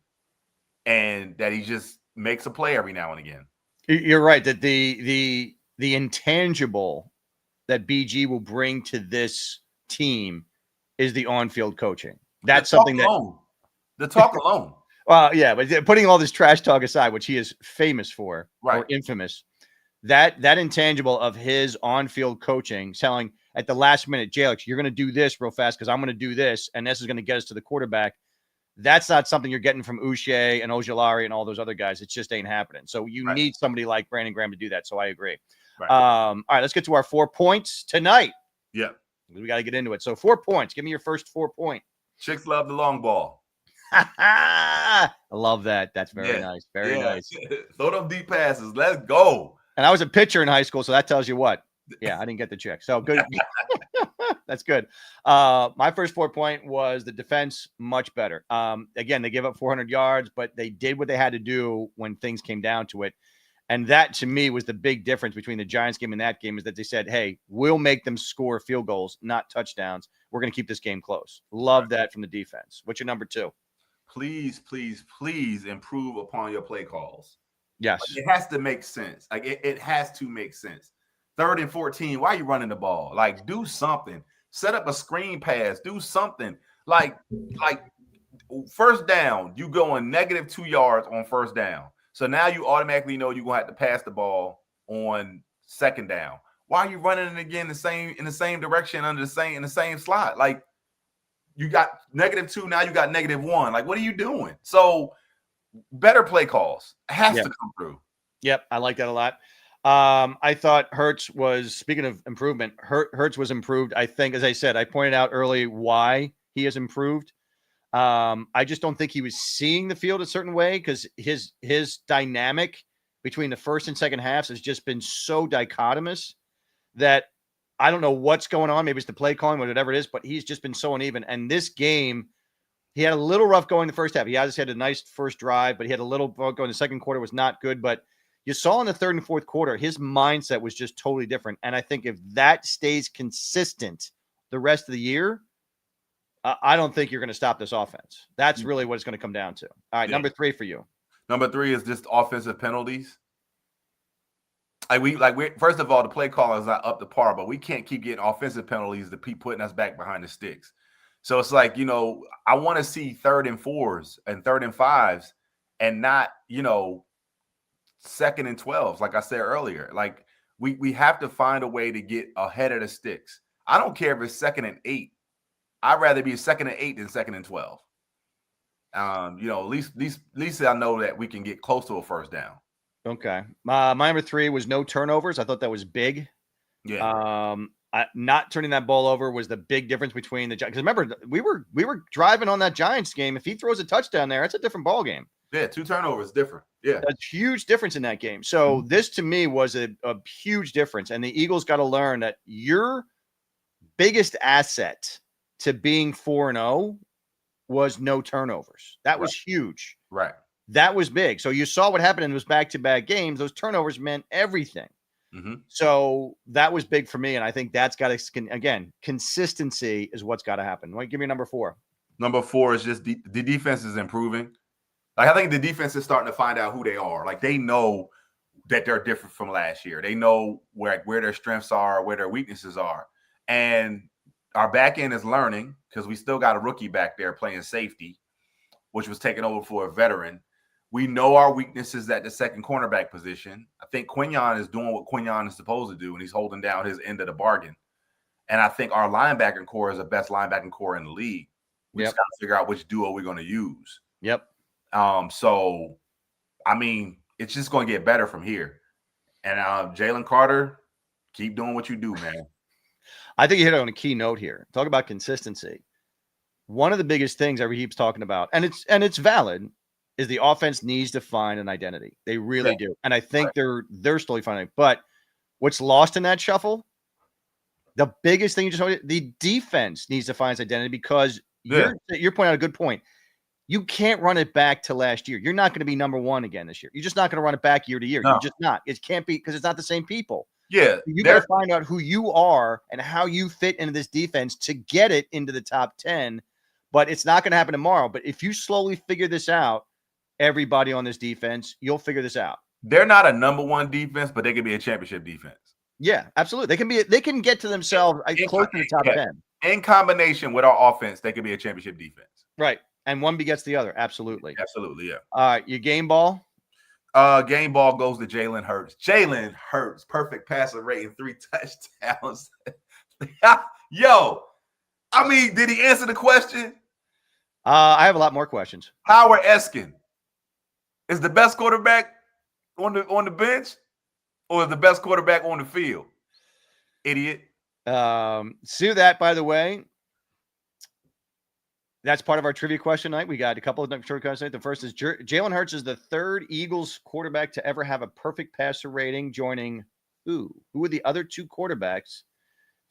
and that he just makes a play every now and again. You're right that the intangible that BG will bring to this team is the on-field coaching. That's something the talk alone. Well, yeah, but putting all this trash talk aside, which he is famous for, right, or infamous, that intangible of his on-field coaching, telling at the last minute, Jalix, you're going to do this real fast because I'm going to do this, and this is going to get us to the quarterback. That's not something you're getting from Uche and Ojulari and all those other guys. It just ain't happening. So you need somebody like Brandon Graham to do that. So I agree. Right. All right, let's get to our 4 points tonight. Yeah. We got to get into it. So 4 points. Give me your first 4 point. Chicks love the long ball. I love that. That's very nice. Very nice. Throw them deep passes. Let's go. And I was a pitcher in high school, so that tells you what. Yeah, I didn't get the check. So good. That's good. My first 4 point was the defense much better. Again, they gave up 400 yards, but they did what they had to do when things came down to it. And that, to me, was the big difference between the Giants game and that game, is that they said, hey, we'll make them score field goals, not touchdowns. We're going to keep this game close. Love that from the defense. What's your number 2? Please, please, please improve upon your play calls. Yes. Like, it has to make sense. Like it has to make sense. 3rd and 14, why are you running the ball? Like, do something. Set up a screen pass. Do something. Like first down, you going -2 yards on first down. So now you automatically know you're gonna have to pass the ball on second down. Why are you running it again in the same direction in the same slot? Like you got -2, now you got -1. Like, what are you doing? So better play calls has to come through. Yep, I like that a lot. I thought Hurts was, speaking of improvement, Hurts was improved. I think, as I said, I pointed out early why he has improved. I just don't think he was seeing the field a certain way because his dynamic between the first and second halves has just been so dichotomous that I don't know what's going on. Maybe it's the play calling, whatever it is, but he's just been so uneven. And this game, he had a little rough going the first half. He obviously had a nice first drive, but he had a little rough going. The second quarter was not good, but you saw in the third and fourth quarter, his mindset was just totally different. And I think if that stays consistent the rest of the year, I don't think you're going to stop this offense. That's really what it's going to come down to. All right, number 3 for you. Number 3 is just offensive penalties. First of all, the play call is not up to par, but we can't keep getting offensive penalties to keep putting us back behind the sticks. So it's like, I want to see 3rd and 4s and 3rd and 5s and not, 2nd and 12s, like I said earlier. Like we have to find a way to get ahead of the sticks. I don't care if it's 2nd and 8. I'd rather be 2nd and 8 than 2nd and 12. At least I know that we can get close to a first down. Okay. My number 3 was no turnovers. I thought that was big. Yeah. Not turning that ball over was the big difference between the Giants. Because remember, we were driving on that Giants game. If he throws a touchdown there, that's a different ball game. Yeah, 2 turnovers, different. Yeah. A huge difference in that game. So this to me was a huge difference. And the Eagles got to learn that your biggest asset to being 4-0 was no turnovers. That was huge. Right. That was big. So you saw what happened in those back-to-back games. Those turnovers meant everything. Mm-hmm. So that was big for me. And I think that's got to, again, consistency is what's got to happen. Give me number 4. Number 4 is just the defense is improving. Like, I think the defense is starting to find out who they are. Like, they know that they're different from last year. They know where their strengths are, where their weaknesses are. And our back end is learning because we still got a rookie back there playing safety, which was taken over for a veteran. We know our weaknesses at the second cornerback position. I think Quinyon is doing what Quinyon is supposed to do, and he's holding down his end of the bargain. And I think our linebacking core is the best linebacking core in the league. We just got to figure out which duo we're going to use. Yep. So, I mean, it's just going to get better from here. And Jalen Carter, keep doing what you do, man. I think you hit on a key note here. Talk about consistency. One of the biggest things everybody keeps talking about, and it's valid, is the offense needs to find an identity. They really do. And I think they're slowly finding it. But what's lost in that shuffle, the biggest thing you just told, the defense needs to find its identity because you're pointing out a good point. You can't run it back to last year. You're not going to be number 1 again this year. You're just not going to run it back year to year. No. You're just not. It can't be because it's not the same people. Yeah. You got to find out who you are and how you fit into this defense to get it into the top 10. But it's not going to happen tomorrow. But if you slowly figure this out, everybody on this defense, you'll figure this out. They're not a number 1 defense, but they can be a championship defense. Yeah, absolutely. They can get to themselves close to the top 10. In combination with our offense, they could be a championship defense. Right. And one begets the other. Absolutely. Absolutely, yeah. All right, your game ball? Game ball goes to Jalen Hurts. Jalen Hurts, perfect passer rating, 3 touchdowns. Yo, I mean, did he answer the question? I have a lot more questions. Howard Eskin is the best quarterback on the bench, or is the best quarterback on the field? Idiot. See that, by the way. That's part of our trivia question night. We got a couple of trivia questions tonight. The first is Jalen Hurts is the 3rd Eagles quarterback to ever have a perfect passer rating, joining who? Who are the other 2 quarterbacks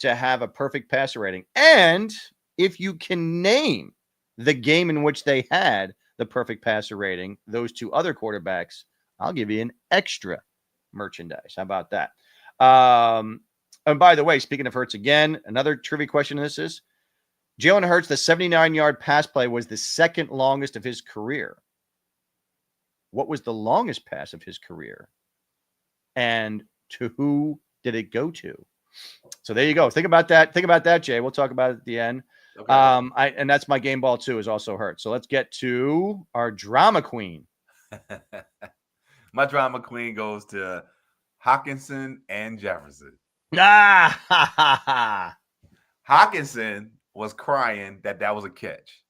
to have a perfect passer rating? And if you can name the game in which they had the perfect passer rating, those 2 other quarterbacks, I'll give you an extra merchandise. How about that? And by the way, speaking of Hurts again, another trivia question in this is, Jalen Hurts, the 79-yard pass play was the 2nd longest of his career. What was the longest pass of his career? And to who did it go to? So there you go. Think about that. Think about that, Jay. We'll talk about it at the end. Okay. And that's my game ball too, is also hurt. So let's get to our drama queen. My drama queen goes to Hawkinson and Jefferson. Hawkinson was crying that was a catch.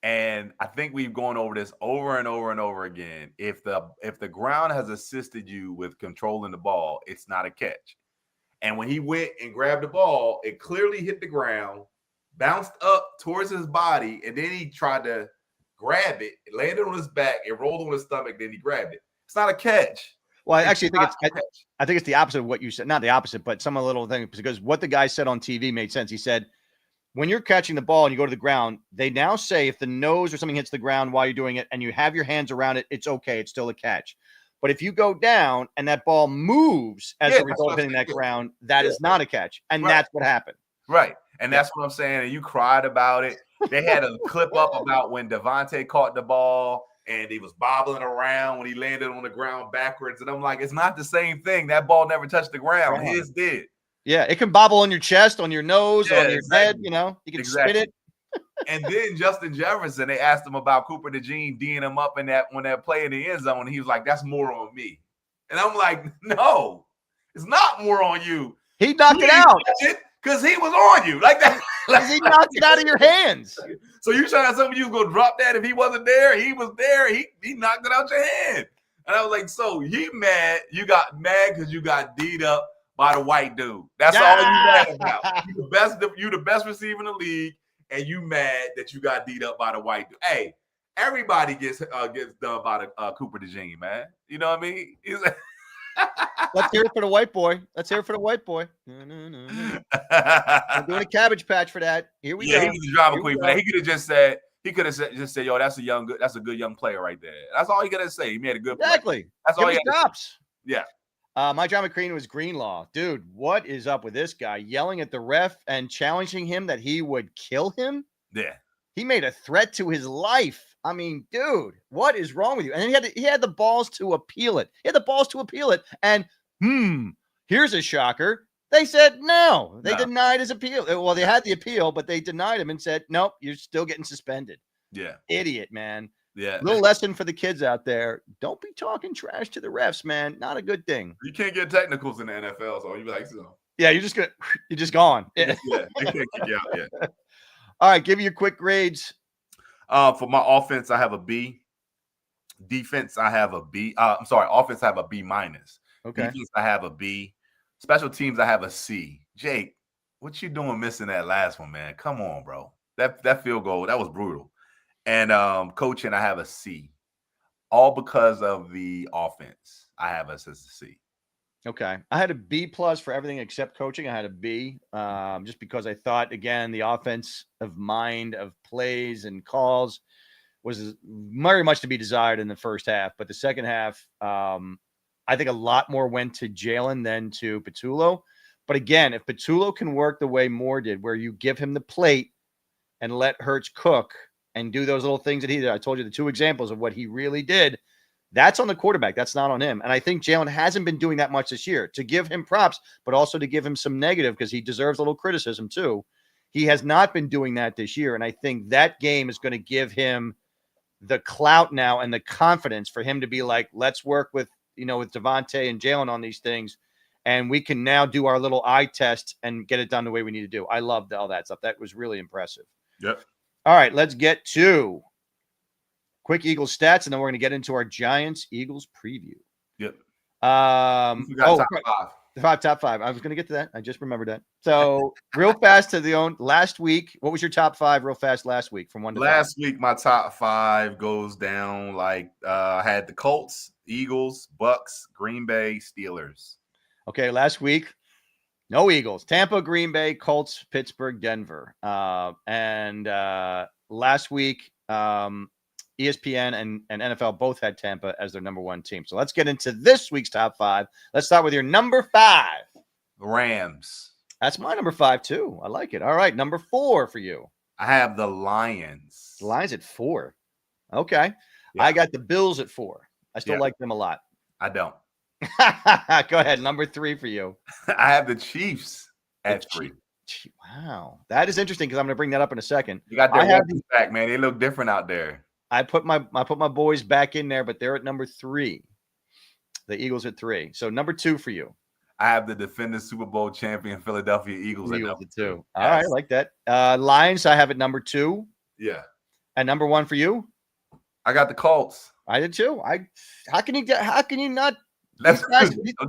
And I think we've gone over this over and over and over again. If the ground has assisted you with controlling the ball, it's not a catch. And when he went and grabbed the ball, it clearly hit the ground, bounced up towards his body, and then he tried to grab it. It landed on his back, it rolled on his stomach, then he grabbed it. It's not a catch. Well, I actually think I think it's the opposite of what you said. Not the opposite, but some of the little things, because what the guy said on TV made sense. He said, when you're catching the ball and you go to the ground, they now say if the nose or something hits the ground while you're doing it and you have your hands around it, it's okay. It's still a catch. But if you go down and that ball moves as a result of hitting that ground, that is not a catch. And that's what happened. Right. And that's what I'm saying. And you cried about it. They had a clip up about when Devontae caught the ball and he was bobbling around when he landed on the ground backwards. And I'm like, it's not the same thing. That ball never touched the ground. His did. Yeah, it can bobble on your chest, on your nose, on your head, you know. You can spit it. And then Justin Jefferson, they asked him about Cooper DeJean D'ing him up in that play in the end zone. And he was like, that's more on me. And I'm like, no, it's not more on you. He knocked it out. Because he was on you. Like that. He knocked it out of your hands. So you trying to tell me you was going to drop that if he wasn't there? He was there. He knocked it out your hand. And I was like, so you mad. You got mad because you got D'd up by the white dude. That's all you mad about. You the best receiver in the league, and you mad that you got D'd up by the white dude. Hey, everybody gets done by the Cooper DeJean, man. You know what I mean? Let's hear it for the white boy. Let's hear it for the white boy. No. I'm doing a cabbage patch for that. Here we go. Yeah, he was a drama queen for that. He could have just said, yo, that's a good young player right there. That's all he could have said. He made a good play. That's all he stops. Yeah. My drama queen was Greenlaw. Dude, what is up with this guy yelling at the ref and challenging him that he would kill him? Yeah. He made a threat to his life. I mean, dude, what is wrong with you? And then he had the balls to appeal it. And here's a shocker. They said no. They denied his appeal. Well, they had the appeal, but they denied him and said, nope, you're still getting suspended. Yeah. Idiot, man. Yeah. Little lesson for the kids out there. Don't be talking trash to the refs, man. Not a good thing. You can't get technicals in the NFL, so you be like, so. Yeah, you're just gone. Yeah, they can't kick you out yet. All right, give me your quick grades. For my offense, I have a B. Defense, I have a B. Offense, I have a B minus. Okay. Defense, I have a B. Special teams, I have a C. Jake, what you doing missing that last one, man? Come on, bro. That field goal, that was brutal. And coaching, I have a C. All because of the offense. I have us as a C. Okay. I had a B plus for everything except coaching. I had a B just because I thought, again, the offense of mind of plays and calls was very much to be desired in the first half. But the second half, I think a lot more went to Jalen than to Patullo. But again, if Patullo can work the way Moore did, where you give him the plate and let Hurts cook and do those little things that he did. I told you the two examples of what he really did. That's on the quarterback. That's not on him. And I think Jalen hasn't been doing that much this year. To give him props, but also to give him some negative because he deserves a little criticism too. He has not been doing that this year. And I think that game is going to give him the clout now and the confidence for him to be like, let's work with Devontae and Jalen on these things. And we can now do our little eye test and get it done the way we need to do. I loved all that stuff. That was really impressive. Yep. All right, let's get to quick Eagles stats, and then we're going to get into our Giants-Eagles preview. Yep. Top five. I was going to get to that. I just remembered that. So real fast to last week. What was your top five real fast last week from 1 to 5? Last week, my top 5 goes down like I had the Colts, Eagles, Bucks, Green Bay, Steelers. Okay, last week, no Eagles. Tampa, Green Bay, Colts, Pittsburgh, Denver. And last week, ESPN and NFL both had Tampa as their number 1 team. So let's get into this week's top 5. Let's start with your number 5. Rams. That's my number 5 too. I like it. All right, number 4 for you. I have the Lions. The Lions at 4. Okay. Yeah. I got the Bills at 4. I still like them a lot. I don't. Go ahead. Number 3 for you. I have the Chiefs. at 3. Wow, that is interesting because I'm going to bring that up in a second. You got their weapons back, man. They look different out there. I put my boys back in there, but they're at number 3. The Eagles at 3. So number 2 for you. I have the defending Super Bowl champion Philadelphia Eagles at number 2. All right, I like that. Lions, I have at number 2. Yeah. And number 1 for you? I got the Colts. I did too. How can you not? Those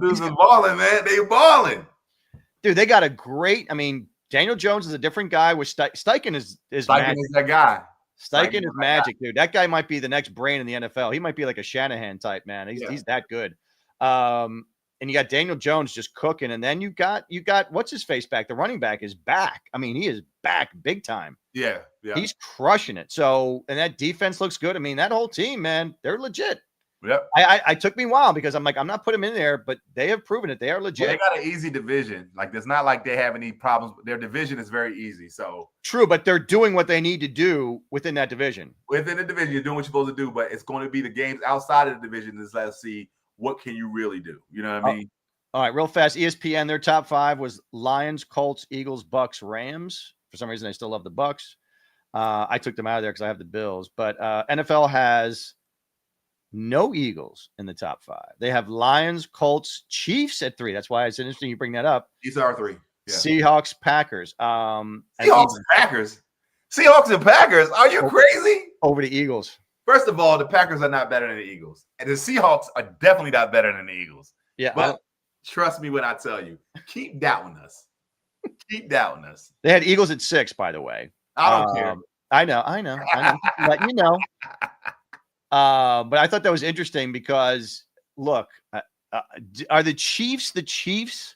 dudes are balling, man. They balling. Dude, they got a great. I mean, Daniel Jones is a different guy. With Steichen is Steichen is that guy. Steichen is magic, dude. That guy might be the next brain in the NFL. He might be like a Shanahan type, man. He's that good. And you got Daniel Jones just cooking, and then you got what's his face back. The running back is back. I mean, he is back big time. Yeah. He's crushing it. So, and that defense looks good. I mean, that whole team, man, they're legit. Yep. I took me a while because I'm like, I'm not putting them in there, but they have proven it. They are legit. Well, they got an easy division. Like, it's not like they have any problems. Their division is very easy. So true, but they're doing what they need to do within that division. Within the division, you're doing what you're supposed to do, but it's going to be the games outside of the division is let's see what can you really do. You know what I mean? All right, real fast. ESPN, their top 5 was Lions, Colts, Eagles, Bucks, Rams. For some reason, I still love the Bucks. I took them out of there because I have the Bills. But NFL has no Eagles in the top 5. They have Lions, Colts, Chiefs at 3. That's why it's interesting you bring that up. These are 3. Yeah. Seahawks, Packers. Seahawks and Packers. Seahawks and Packers. Are you crazy? Over the Eagles. First of all, the Packers are not better than the Eagles. And the Seahawks are definitely not better than the Eagles. Yeah. But trust me when I tell you, keep doubting us. Keep doubting us. They had Eagles at 6, by the way. I don't care. I know. Let you know. But I thought that was interesting because, look, are the Chiefs the Chiefs?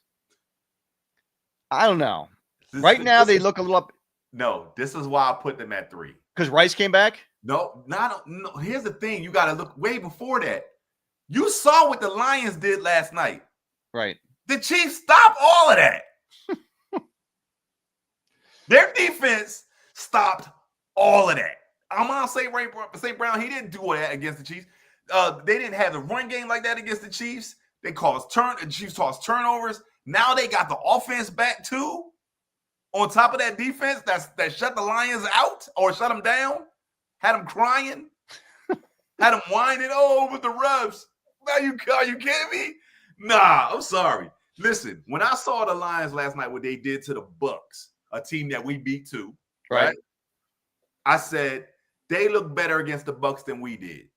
I don't know. Right now, they look a little up. No, this is why I put them at 3. Because Rice came back? No. Here's the thing. You got to look way before that. You saw what the Lions did last night. Right. The Chiefs stopped all of that. Their defense stopped all of that. I'm going to say St. Brown, he didn't do all that against the Chiefs. They didn't have the run game like that against the Chiefs. The Chiefs caused turnovers. Now they got the offense back too. On top of that defense that shut the Lions out or shut them down, had them crying, had them whining, with the refs. Are you kidding me? Nah, I'm sorry. Listen, when I saw the Lions last night, what they did to the Bucks, a team that we beat too, right? I said they look better against the Bucks than we did.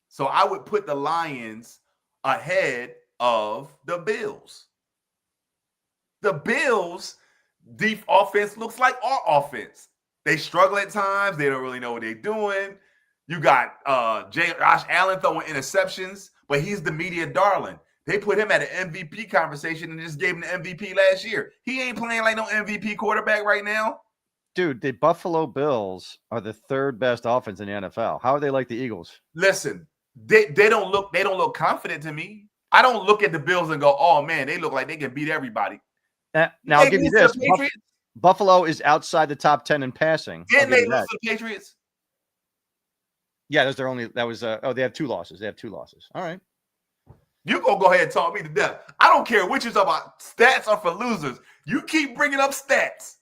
So I would put the Lions ahead of the Bills. The Bills' deep offense looks like our offense. They struggle at times. They don't really know what they're doing. You got Josh Allen throwing interceptions, but he's the media darling. They put him at an MVP conversation and just gave him the MVP last year. He ain't playing like no MVP quarterback right now. Dude, the Buffalo Bills are the 3rd best offense in the NFL. How are they like the Eagles? Listen, they don't look confident to me. I don't look at the Bills and go, oh man, they look like they can beat everybody. Now I'll give you this. Buffalo is outside the top 10 in passing. Didn't they lose to the Patriots? Yeah, they have 2 losses. They have 2 losses. All right. You gonna go ahead and talk me to death. I don't care what you're talking about. Stats are for losers. You keep bringing up stats.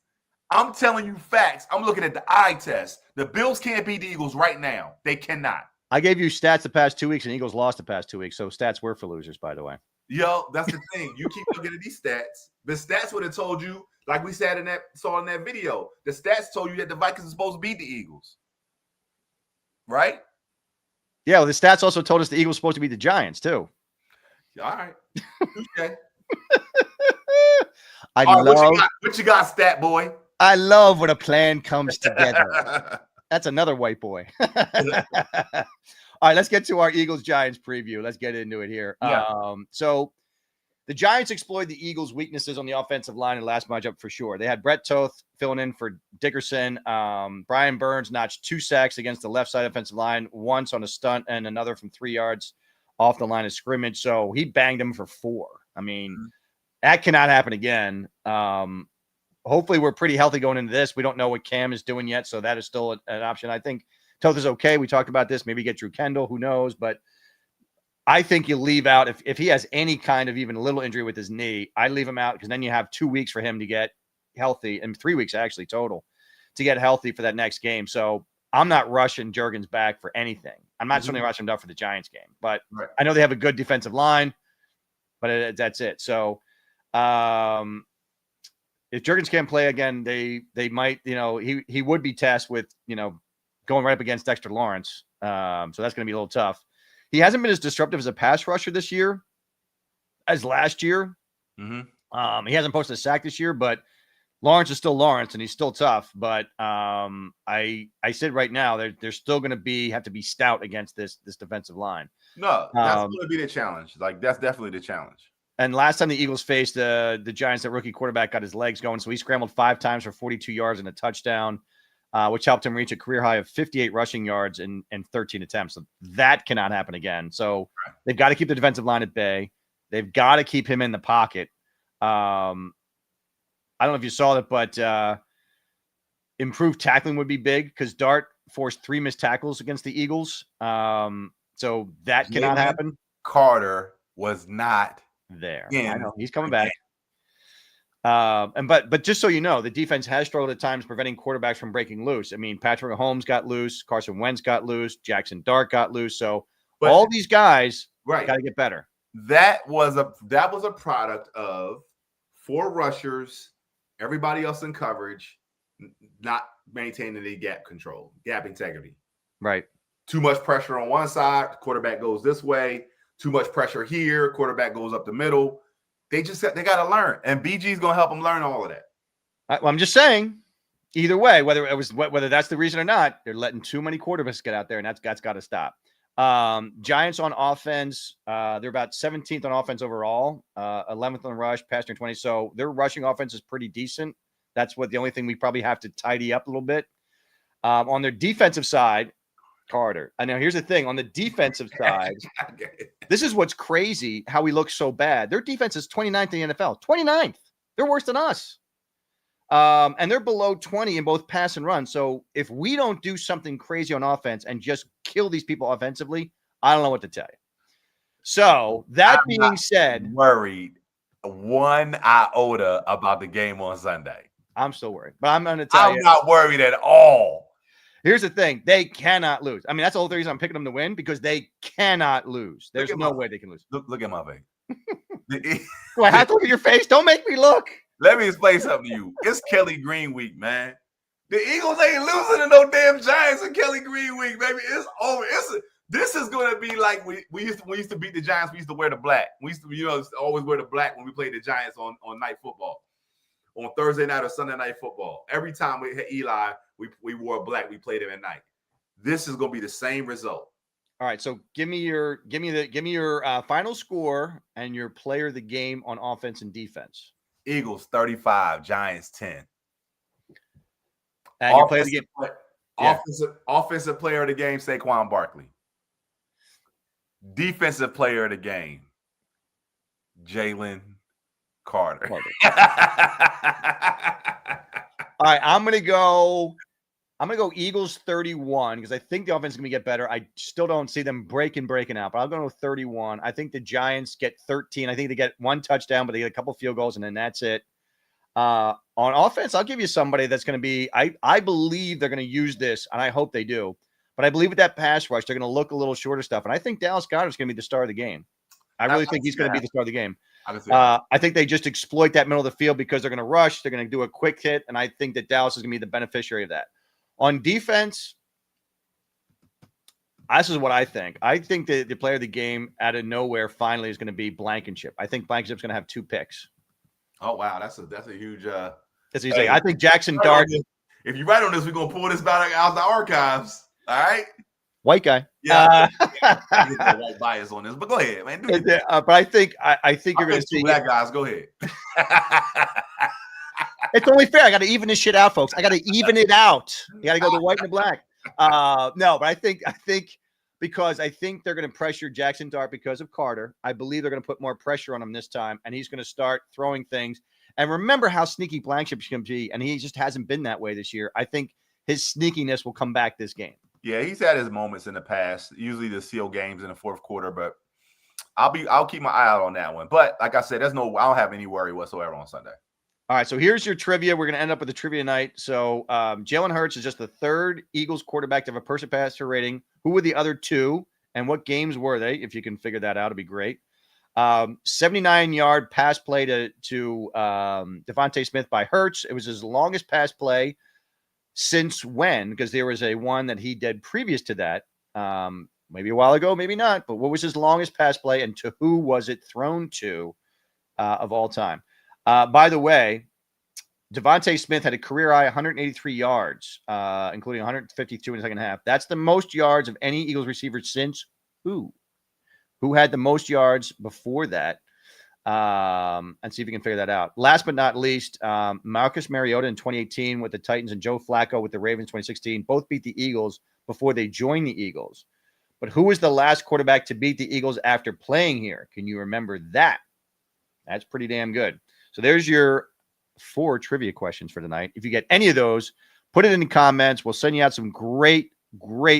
I'm telling you facts. I'm looking at the eye test. The Bills can't beat the Eagles right now. They cannot. I gave you stats the past 2 weeks, and Eagles lost the past 2 weeks. So stats were for losers, by the way. Yo, that's the thing. You keep looking at these stats. The stats would have told you, like we said saw in that video, the stats told you that the Vikings are supposed to beat the Eagles. Right? Yeah, well, the stats also told us the Eagles were supposed to beat the Giants, too. All right. Okay. What you got, stat boy? I love when a plan comes together. That's another white boy. All right, let's get to our Eagles-Giants preview. Let's get into it here. Yeah. So the Giants exploited the Eagles' weaknesses on the offensive line in the last matchup for sure. They had Brett Toth filling in for Dickerson. Brian Burns notched 2 sacks against the left side offensive line, once on a stunt and another from 3 yards off the line of scrimmage. So he banged him for 4. I mean, that cannot happen again. Hopefully we're pretty healthy going into this. We don't know what Cam is doing yet, so that is still an option. I think Toth is okay. We talked about this. Maybe get Drew Kendall. Who knows? But I think you leave out if he has any kind of even a little injury with his knee, I leave him out because then you have 2 weeks for him to get healthy and 3 weeks actually total to get healthy for that next game. So I'm not rushing Jurgens back for anything. I'm not certainly rushing him up for the Giants game, but I know they have a good defensive line, but that's it. So if Jurgens can't play again, they might, he would be tasked with, going right up against Dexter Lawrence. So that's going to be a little tough. He hasn't been as disruptive as a pass rusher this year as last year. Mm-hmm. He hasn't posted a sack this year, but Lawrence is still Lawrence and he's still tough. But I said right now they're still going to have to be stout against this defensive line. No, that's going to be the challenge. Like that's definitely the challenge. And last time the Eagles faced the Giants, that rookie quarterback got his legs going, so he scrambled 5 times for 42 yards and a touchdown, which helped him reach a career high of 58 rushing yards in 13 attempts. So that cannot happen again. So they've got to keep the defensive line at bay. They've got to keep him in the pocket. I don't know if you saw that, but improved tackling would be big because Dart forced 3 missed tackles against the Eagles. So that cannot happen. Carter was not there. I know he's coming back. But just so you know, the defense has struggled at times preventing quarterbacks from breaking loose. I mean, Patrick Mahomes got loose, Carson Wentz got loose, Jackson Dart got loose. So all these guys got to get better. That was a product of 4 rushers, everybody else in coverage, not maintaining the gap integrity. Right. Too much pressure on one side, quarterback goes this way. Too much pressure here, quarterback goes up the middle. They got to learn, and BG's going to help them learn all of that. I'm just saying, either way, whether that's the reason or not, they're letting too many quarterbacks get out there, and that's got to stop. Giants on offense, they're about 17th on offense overall, 11th on rush, passing 20. So their rushing offense is pretty decent. That's the only thing we probably have to tidy up a little bit. On their defensive side, Carter. I know here's the thing on the defensive side. This is what's crazy how we look so bad. Their defense is 29th in the NFL. 29th. They're worse than us. And they're below 20 in both pass and run. So if we don't do something crazy on offense and just kill these people offensively, I don't know what to tell you. So that being said, worried one iota about the game on Sunday. I'm still worried, but I'm going to tell you. I'm not worried at all. Here's the thing. They cannot lose. I mean, that's the whole reason I'm picking them to win because they cannot lose. There's no way they can lose. Look at my face. Do I have to look at your face? Don't make me look. Let me explain something to you. It's Kelly Green week, man. The Eagles ain't losing to no damn Giants in Kelly Green week, baby. It's over. This is going to be like we used to beat the Giants. We used to wear the black. We used to, always wear the black when we played the Giants on night football. On Thursday night or Sunday night football. Every time we hit Eli, we wore black. We played him at night. This is going to be the same result. All right. So give me your final score and your player of the game on offense and defense. Eagles 35, Giants 10. And your player of the game. Offensive player of the game, Saquon Barkley. Defensive player of the game, Jalen Carter. All right, I'm gonna go Eagles 31 because I think the offense is gonna get better. I still don't see them breaking out, but I'll go 31. I think the Giants get 13. I think they get 1 touchdown, but they get a couple field goals, and then that's it. On offense, I'll give you somebody that's going to be. I believe they're going to use this, and I hope they do. But I believe with that pass rush, they're going to look a little shorter stuff, and I think Dallas Goedert's going to be the star of the game. I really think he's going to be the star of the game. I think they just exploit that middle of the field because they're going to rush. They're going to do a quick hit, and I think that Dallas is going to be the beneficiary of that. On defense, this is what I think. I think that the player of the game out of nowhere finally is going to be Blankenship. I think Blankenship's going to have 2 picks. Oh wow, that's a huge. That's easy. I think Jackson Dart. If you write on this, we're gonna pull this back out of the archives. All right. White guy. Yeah. White bias on this, but go ahead, man. But I think you're going to see black guys. Go ahead. It's only fair. I got to even this shit out, folks. I got to even it out. You got to go the white and the black. No, but I think because I think they're going to pressure Jackson Dart because of Carter. I believe they're going to put more pressure on him this time, and he's going to start throwing things. And remember how sneaky Blankenship can be, and he just hasn't been that way this year. I think his sneakiness will come back this game. Yeah, he's had his moments in the past, usually the seal games in the fourth quarter, but I'll keep my eye out on that one. But like I said, I don't have any worry whatsoever on Sunday. All right, so here's your trivia. We're going to end up with a trivia night. So Jalen Hurts is just the third Eagles quarterback to have a passer rating. Who were the other two, and what games were they? If you can figure that out, it'd be great. 79-yard pass play to Devontae Smith by Hurts. It was his longest pass play since when? Because there was a one that he did previous to that, maybe a while ago, maybe not. But what was his longest pass play, and to who was it thrown to of all time? By the way, Devontae Smith had a career high 183 yards, including 152 in the second half. That's the most yards of any Eagles receiver since who? Who had the most yards before that? And see if you can figure that out. Last but not least, Marcus Mariota in 2018 with the Titans and Joe Flacco with the Ravens 2016 both beat the Eagles before they joined the Eagles. But who was the last quarterback to beat the Eagles after playing here? Can you remember that? That's pretty damn good. So there's your 4 trivia questions for tonight. If you get any of those, put it in the comments. We'll send you out some great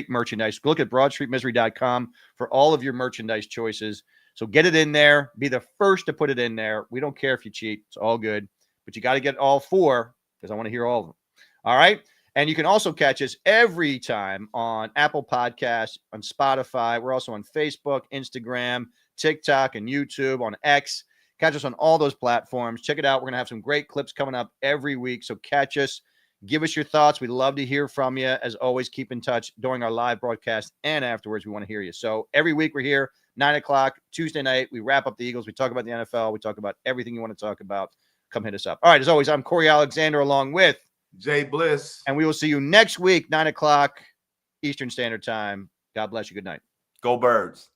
merchandise. Look at BroadStreetMisery.com for all of your merchandise choices. So get it in there. Be the first to put it in there. We don't care if you cheat. It's all good. But you got to get all 4 because I want to hear all of them. All right? And you can also catch us every time on Apple Podcasts, on Spotify. We're also on Facebook, Instagram, TikTok, and YouTube, on X. Catch us on all those platforms. Check it out. We're going to have some great clips coming up every week. So catch us. Give us your thoughts. We'd love to hear from you. As always, keep in touch during our live broadcast and afterwards. We want to hear you. So every week we're here, 9 o'clock, Tuesday night. We wrap up the Eagles. We talk about the NFL. We talk about everything you want to talk about. Come hit us up. All right. As always, I'm Corey Alexander along with Jay Bliss. And we will see you next week, 9 o'clock Eastern Standard Time. God bless you. Good night. Go Birds.